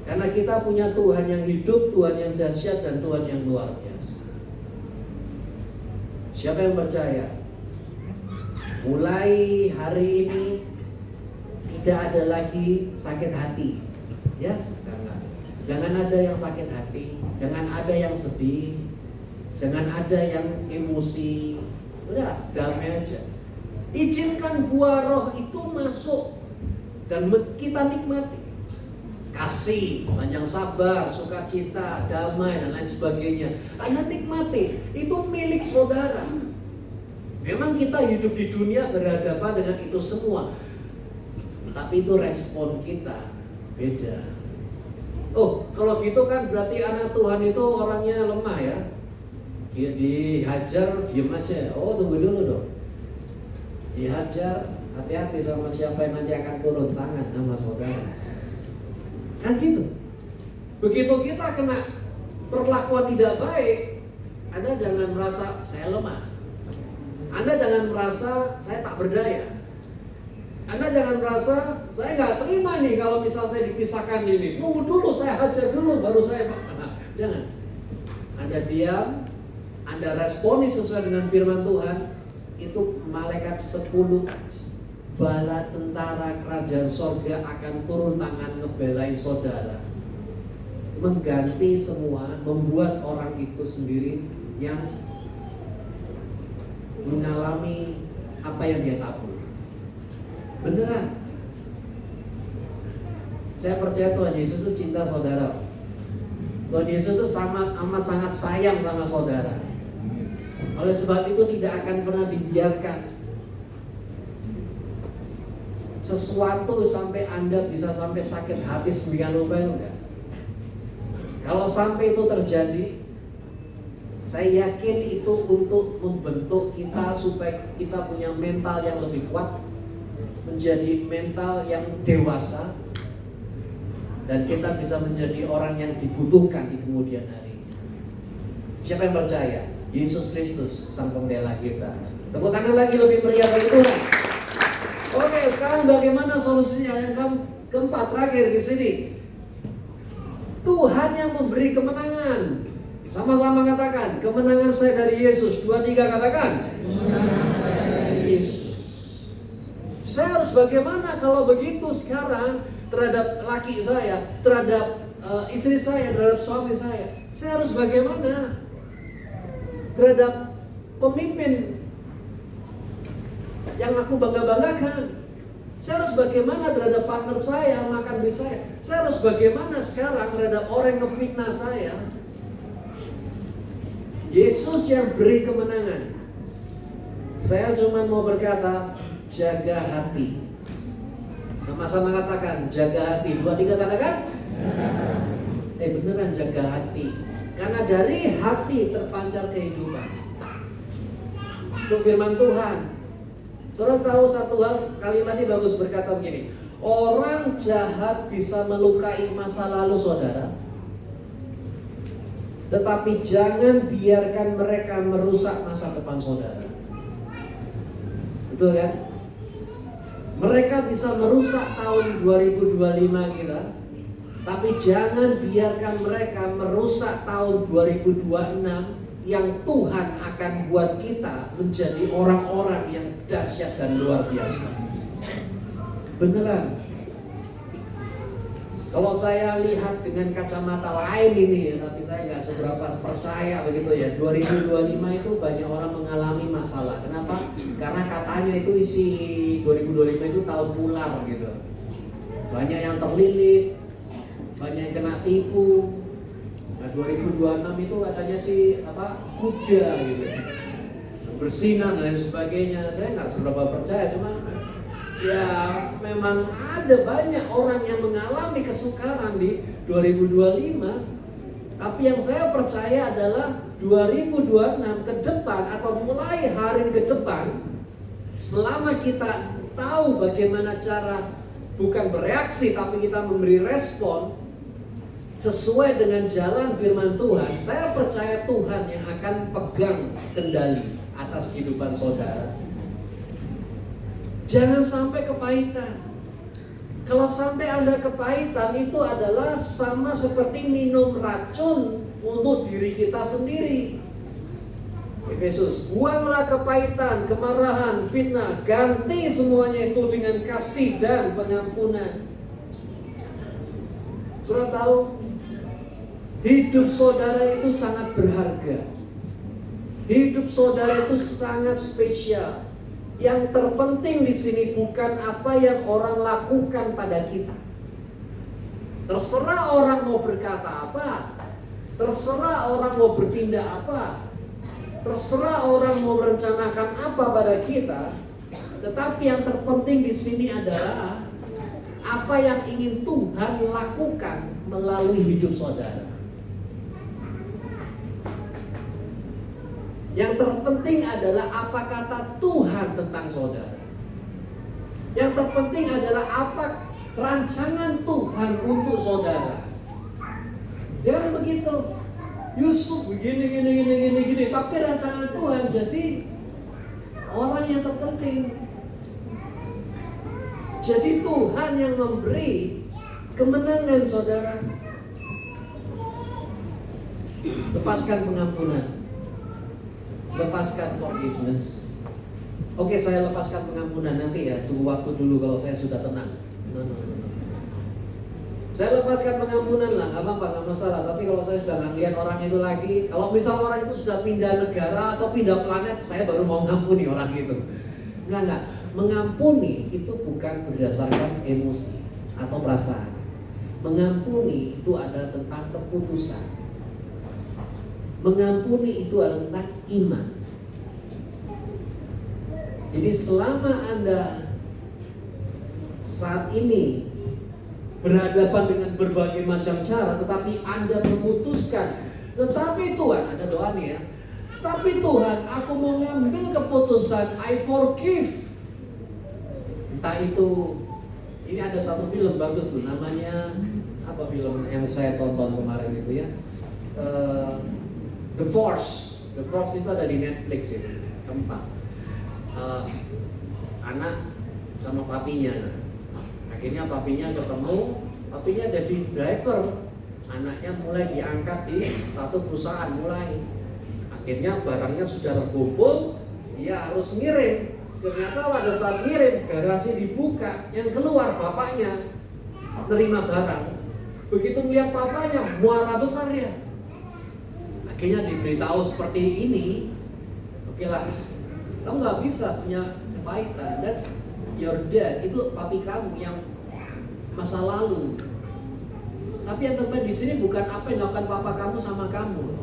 Karena kita punya Tuhan yang hidup, Tuhan yang dahsyat, dan Tuhan yang luar biasa. Siapa yang percaya? Mulai hari ini tidak ada lagi sakit hati, ya? Jangan ada yang sakit hati, jangan ada yang sedih, jangan ada yang emosi. Udah, damai aja. Izinkan buah roh itu masuk dan kita nikmati. Kasih, panjang sabar, sukacita, damai, dan lain sebagainya. Anda nikmati, itu milik saudara. Memang kita hidup di dunia berhadapan dengan itu semua, tapi itu respon kita beda. Oh, kalau gitu kan berarti anak Tuhan itu orangnya lemah ya. Dia dihajar, diem aja. Oh, tunggu dulu dong. Dihajar, hati-hati sama siapa yang nanti akan turun tangan sama saudara. Kan gitu. Begitu kita kena perlakuan tidak baik, Anda jangan merasa saya lemah. Anda jangan merasa saya tak berdaya. Anda jangan merasa saya nggak terima nih kalau misal saya dipisahkan ini. Nunggu dulu, saya hajar dulu baru saya. Jangan. Anda diam, Anda responi sesuai dengan firman Tuhan. Itu malaikat 10 bala tentara kerajaan sorga akan turun tangan ngebelain saudara, mengganti semua, membuat orang itu sendiri yang mengalami apa yang dia tabur. Beneran. Saya percaya Tuhan Yesus itu cinta saudara. Tuhan Yesus itu amat sangat sayang sama saudara. Oleh sebab itu tidak akan pernah dibiarkan sesuatu sampai Anda bisa sampai sakit hati sedemikian rupa, enggak. Kalau sampai itu terjadi, saya yakin itu untuk membentuk kita supaya kita punya mental yang lebih kuat, menjadi mental yang dewasa, dan kita bisa menjadi orang yang dibutuhkan di kemudian hari. Siapa yang percaya? Yesus Kristus sang pembela kita. Tepuk tangan lagi lebih meriah bagi Tuhan. Oke, sekarang bagaimana solusinya? Yang keempat terakhir di sini. Tuhan yang memberi kemenangan. Sama-sama katakan, kemenangan saya dari Yesus. 2, 3 katakan. Kemenangan saya dari Yesus. Saya harus bagaimana kalau begitu sekarang terhadap laki saya, terhadap istri saya, terhadap suami saya. Saya harus bagaimana terhadap pemimpin yang aku bangga-banggakan. Saya harus bagaimana terhadap partner saya yang makan duit saya. Saya harus bagaimana sekarang terhadap orang yang ngefitnah saya. Yesus yang beri kemenangan. Saya cuma mau berkata, jaga hati. Sama-sama katakan, jaga hati. 2, 3 katakan. Beneran jaga hati. Karena dari hati terpancar kehidupan. Itu firman Tuhan. Saudara tahu satu hal, kalimat ini bagus, berkata begini. Orang jahat bisa melukai masa lalu saudara, tetapi jangan biarkan mereka merusak masa depan saudara. Betul kan? Mereka bisa merusak tahun 2025 kita, tapi jangan biarkan mereka merusak tahun 2026 yang Tuhan akan buat kita menjadi orang-orang yang dahsyat dan luar biasa. Beneran. Kalau saya lihat dengan kacamata lain ini, tapi saya nggak seberapa percaya begitu ya. 2025 itu banyak orang mengalami masalah. Kenapa? Karena katanya itu isi 2025 itu tahun ular gitu. Banyak yang terlilit, banyak yang kena tipu. Nah 2026 itu katanya sih kuda gitu, bersinar dan sebagainya. Saya nggak seberapa percaya, cuma ya memang ada banyak orang yang mengalami kesukaran di 2025. Tapi yang saya percaya adalah 2026 ke depan atau mulai hari ke depan, selama kita tahu bagaimana cara bukan bereaksi tapi kita memberi respon sesuai dengan jalan firman Tuhan, saya percaya Tuhan yang akan pegang kendali atas kehidupan saudara. Jangan sampai kepahitan. Kalau sampai Anda kepahitan, itu adalah sama seperti minum racun untuk diri kita sendiri. Efesus, buanglah kepahitan, kemarahan, fitnah, ganti semuanya itu dengan kasih dan pengampunan. Saudara tahu, hidup saudara itu sangat berharga. Hidup saudara itu sangat spesial. Yang terpenting di sini bukan apa yang orang lakukan pada kita. Terserah orang mau berkata apa, terserah orang mau bertindak apa, terserah orang mau merencanakan apa pada kita. Tetapi yang terpenting di sini adalah apa yang ingin Tuhan lakukan melalui hidup saudara. Yang terpenting adalah apa kata Tuhan tentang saudara. Yang terpenting adalah apa rancangan Tuhan untuk saudara. Jangan begitu. Yusuf begini, tapi rancangan Tuhan jadi orang yang terpenting. Jadi Tuhan yang memberi kemenangan saudara. Lepaskan pengampunan. Lepaskan forgiveness. Oke, saya lepaskan pengampunan nanti ya. Tunggu waktu dulu kalau saya sudah tenang. No. Saya lepaskan pengampunan lah, nggak apa-apa, nggak masalah. Tapi kalau saya sudah nggak lihat orang itu lagi, kalau misal orang itu sudah pindah negara atau pindah planet, saya baru mau ngampuni orang itu. Enggak. Mengampuni itu bukan berdasarkan emosi atau perasaan. Mengampuni itu adalah tentang keputusan. Mengampuni itu adalah tentang iman. Jadi selama Anda saat ini berhadapan dengan berbagai macam cara, tetapi Anda memutuskan, tetapi Tuhan, ada doa nih ya, tapi Tuhan, aku mau ngambil keputusan, I forgive. Entah itu, ini ada satu film bagus tuh, namanya apa film yang saya tonton kemarin itu ya, The Force itu ada di Netflix itu, tempat anak sama papinya. Akhirnya papinya ketemu, papinya jadi driver, anaknya mulai diangkat di satu perusahaan mulai. Akhirnya barangnya sudah terkumpul, dia harus ngirim ke Ternyata pada saat ngirim, garasi dibuka, yang keluar bapaknya nerima barang. Begitu melihat papanya, muara besar ya. Akhirnya diberitahu seperti ini, oke lah, kamu nggak bisa punya kepahitan. That's your dad, itu papi kamu yang masa lalu. Tapi yang terpenting di sini bukan apa yang dilakukan papa kamu sama kamu.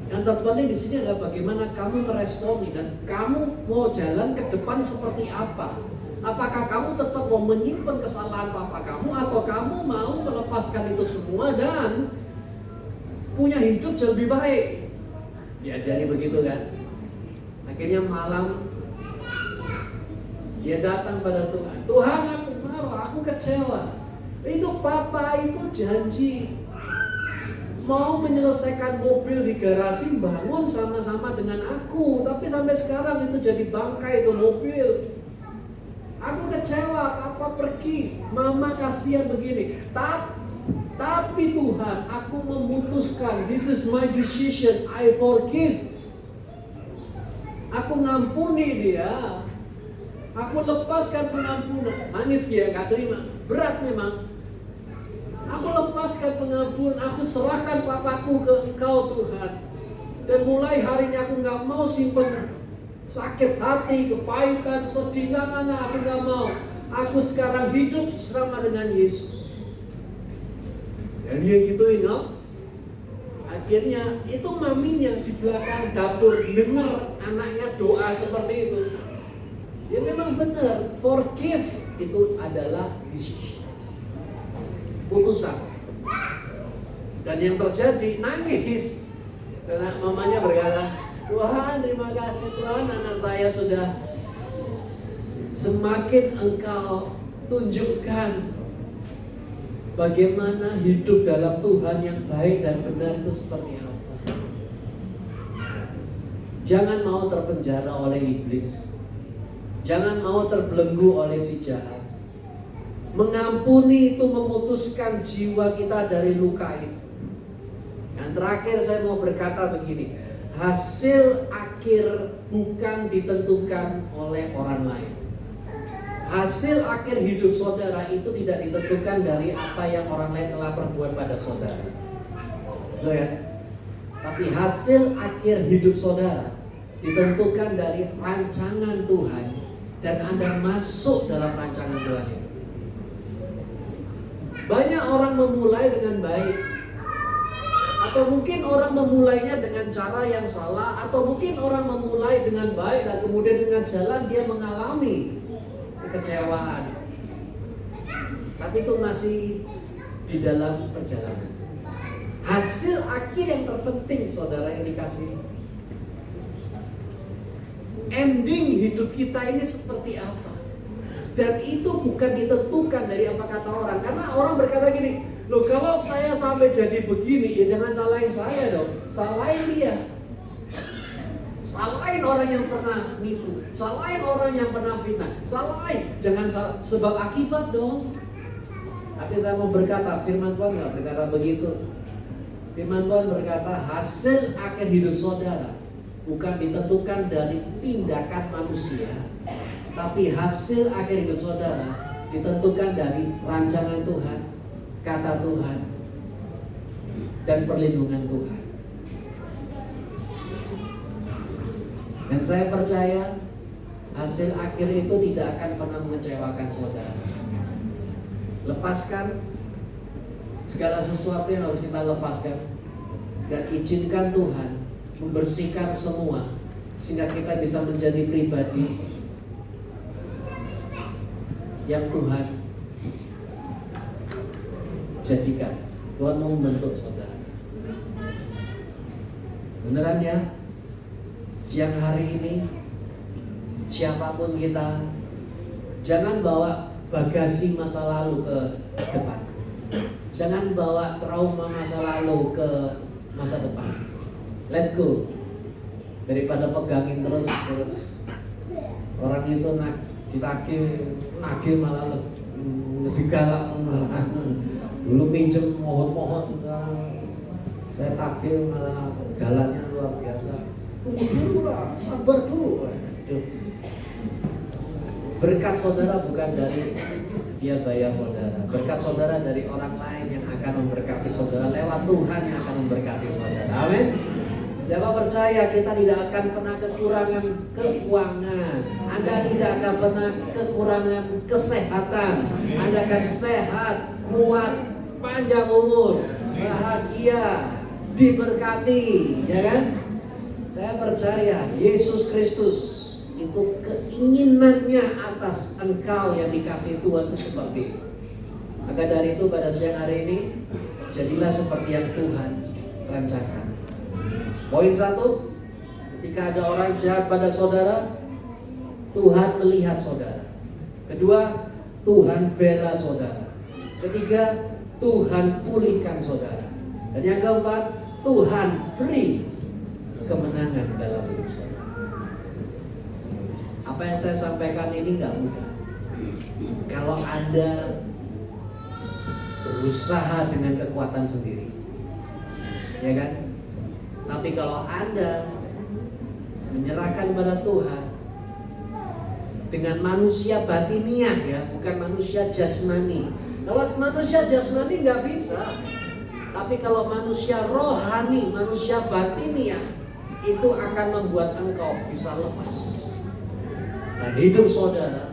Yang terpenting di sini adalah bagaimana kamu meresponi dan kamu mau jalan ke depan seperti apa. Apakah kamu tetap mau menyimpan kesalahan papa kamu atau kamu mau melepaskan itu semua dan punya hidup jauh lebih baik? Diajari begitu kan? Akhirnya malam dia datang pada Tuhan. Tuhan, aku marah, aku kecewa. Itu papa itu janji mau menyelesaikan mobil di garasi, bangun sama-sama dengan aku. Tapi sampai sekarang itu jadi bangkai itu mobil. Aku kecewa, papa pergi, mama kasihan begini. Tapi Tuhan, aku memutuskan, this is my decision, I forgive. Aku ngampuni dia. Aku lepaskan pengampunan. Manis dia, gak terima. Berat memang. Aku lepaskan pengampunan. Aku serahkan papaku ke Engkau Tuhan. Dan mulai hari ini aku gak mau simpen sakit hati, kepahitan, sedih. Nggak, aku gak mau. Aku sekarang hidup selama dengan Yesus. Dan dia gituin, no? Akhirnya itu maminya di belakang dapur dengar anaknya doa seperti itu. Ya memang benar, forgive itu adalah decision, putusan. Dan yang terjadi nangis. Dan mamanya berkata, Tuhan terima kasih Tuhan, anak saya sudah semakin Engkau tunjukkan bagaimana hidup dalam Tuhan yang baik dan benar itu seperti apa. Jangan mau terpenjara oleh iblis. Jangan mau terbelenggu oleh si jahat. Mengampuni itu memutuskan jiwa kita dari luka itu. Yang terakhir saya mau berkata begini, hasil akhir bukan ditentukan oleh orang lain. Hasil akhir hidup saudara itu tidak ditentukan dari apa yang orang lain telah perbuat pada saudara. Betul ya? Tapi hasil akhir hidup saudara ditentukan dari rancangan Tuhan. Dan Anda masuk dalam rancangan Tuhan itu. Banyak orang memulai dengan baik. Atau mungkin orang memulainya dengan cara yang salah. Atau mungkin orang memulai dengan baik dan kemudian dengan jalan dia mengalami kekecewaan. Tapi itu masih di dalam perjalanan. Hasil akhir yang terpenting saudara yang dikasihi, ending hidup kita ini seperti apa. Dan itu bukan ditentukan dari apa kata orang. Karena orang berkata gini, loh kalau saya sampai jadi begini, ya jangan salahin saya dong, salahin dia. Salahin orang yang pernah nipu, salahin orang yang pernah fitnah, salahin, jangan sebab akibat dong. Tapi saya mau berkata, firman Tuhan nggak berkata begitu. Firman Tuhan berkata, hasil akhir hidup saudara bukan ditentukan dari tindakan manusia, tapi hasil akhir hidup saudara ditentukan dari rancangan Tuhan, kata Tuhan, dan perlindungan Tuhan. Dan saya percaya hasil akhir itu tidak akan pernah mengecewakan saudara. Lepaskan segala sesuatu yang harus kita lepaskan dan izinkan Tuhan membersihkan semua sehingga kita bisa menjadi pribadi yang Tuhan jadikan. Tuhan mau membentuk saudara. Beneran ya? Siang hari ini siapapun kita, jangan bawa bagasi masa lalu ke depan. Jangan bawa trauma masa lalu ke masa depan. Let go. Daripada pegangin terus orang itu ditagih malah lebih galak malah. Dulu pinjem mohon saya tagih malah galaknya luar biasa. Tunggu dulu lah, sabar dulu. Berkat saudara bukan dari dia bayar saudara. Berkat saudara dari orang lain yang akan memberkati saudara, lewat Tuhan yang akan memberkati saudara. Amin. Siapa percaya kita tidak akan pernah kekurangan keuangan. Anda tidak akan pernah kekurangan kesehatan. Anda akan sehat, kuat, panjang umur, bahagia, diberkati, ya kan? Saya percaya Yesus Kristus itu keinginannya atas engkau yang dikasih Tuhan itu seperti itu. Maka dari itu pada siang hari ini jadilah seperti yang Tuhan rencanakan. Poin 1, ketika ada orang jahat pada saudara, Tuhan melihat saudara. Kedua, Tuhan bela saudara. Ketiga, Tuhan pulihkan saudara. Dan yang keempat, Tuhan beri kemenangan dalam hidup saudara. Apa yang saya sampaikan ini nggak mudah. Kalau Anda berusaha dengan kekuatan sendiri, ya kan? Tapi kalau Anda menyerahkan pada Tuhan dengan manusia batiniah, ya, bukan manusia jasmani. Kalau manusia jasmani nggak bisa. Tapi kalau manusia rohani, manusia batiniah, itu akan membuat engkau bisa lepas. Dan hidup saudara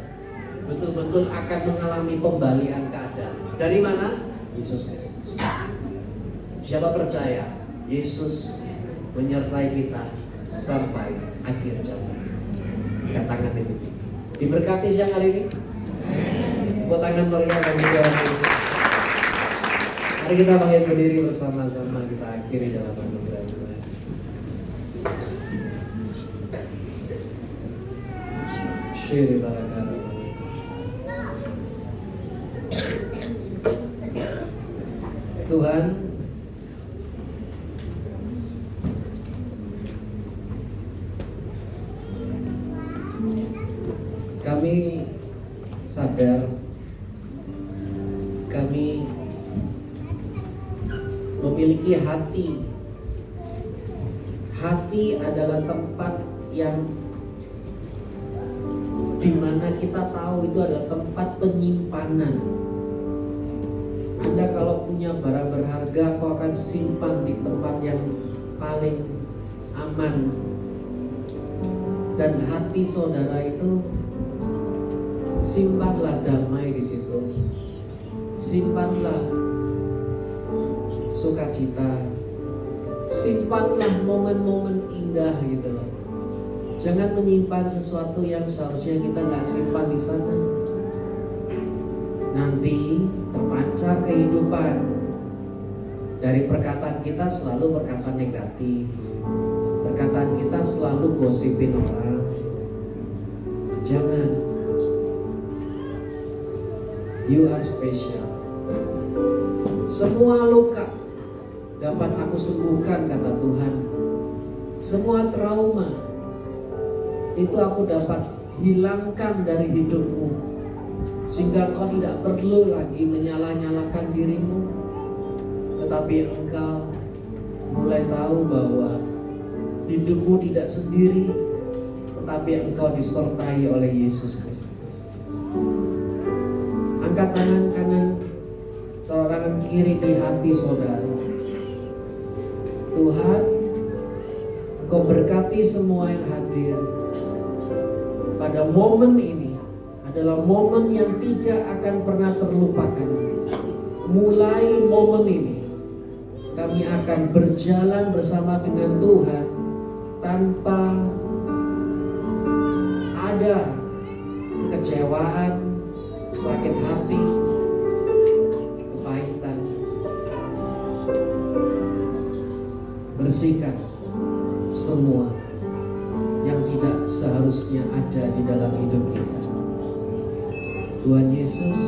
betul-betul akan mengalami pembalian keadaan. Dari mana? Yesus Kristus. Siapa percaya Yesus menyertai kita sampai akhir zaman? Angkat tangan itu. Diberkati siang hari ini. Tepuk tangan meriah dan berdoa. Mari kita bangkit berdiri bersama-sama, kita akhiri dalam anugerah Tuhan. Syiri barakara. Tuhan, kami sadar kami memiliki hati. Hati adalah tempat yang dimana kita tahu itu adalah tempat penyimpanan. Anda kalau punya barang berharga, kau akan simpan di tempat yang paling aman. Dan hati saudara itu, simpanlah damai di situ. Simpanlah sukacita. Simpanlah momen-momen indah gitu loh. Jangan menyimpan sesuatu yang seharusnya kita nggak simpan di sana. Nanti terpancar kehidupan dari perkataan kita selalu perkataan negatif. Perkataan kita selalu gosipin orang. Jangan. You are special. Semua luka dapat aku sembuhkan, kata Tuhan. Semua trauma itu aku dapat hilangkan dari hidupmu, sehingga kau tidak perlu lagi menyalah-nyalahkan dirimu, tetapi engkau mulai tahu bahwa hidupmu tidak sendiri, tetapi engkau disertai oleh Yesus Kristus. Angkat tangan kanan atau tangan kiri di hati saudara. Tuhan, Engkau berkati semua yang hadir pada momen ini. Adalah momen yang tidak akan pernah terlupakan. Mulai momen ini kami akan berjalan bersama dengan Tuhan tanpa ada kekecewaan, sakit hati, kepahitan. Bersihkan semua yang tidak seharusnya ada di dalam hidup kita. Tuhan Yesus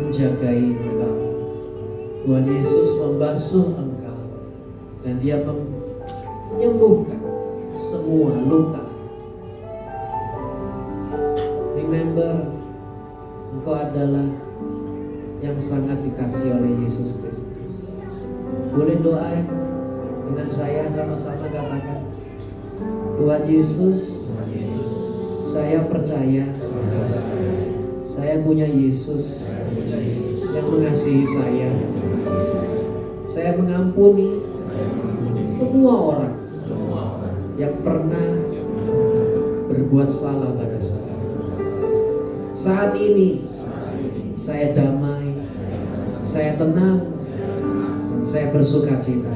menjagai engkau. Tuhan Yesus membasuh engkau. Dan Dia menyembuhkan semua luka. Remember, engkau adalah yang sangat dikasihi oleh Yesus Kristus. Boleh doa dengan saya, sama-sama katakan, Tuhan Yesus, saya percaya Saya punya Yesus yang mengasihi saya. Saya mengampuni semua orang yang pernah berbuat salah pada saya. Saat ini saya damai, saya tenang, dan saya bersuka cita.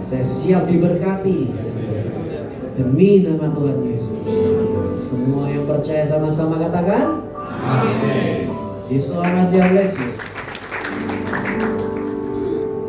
Saya siap diberkati demi nama Tuhan Yesus. Semua yang percaya sama-sama katakan amin. Yesus bless you.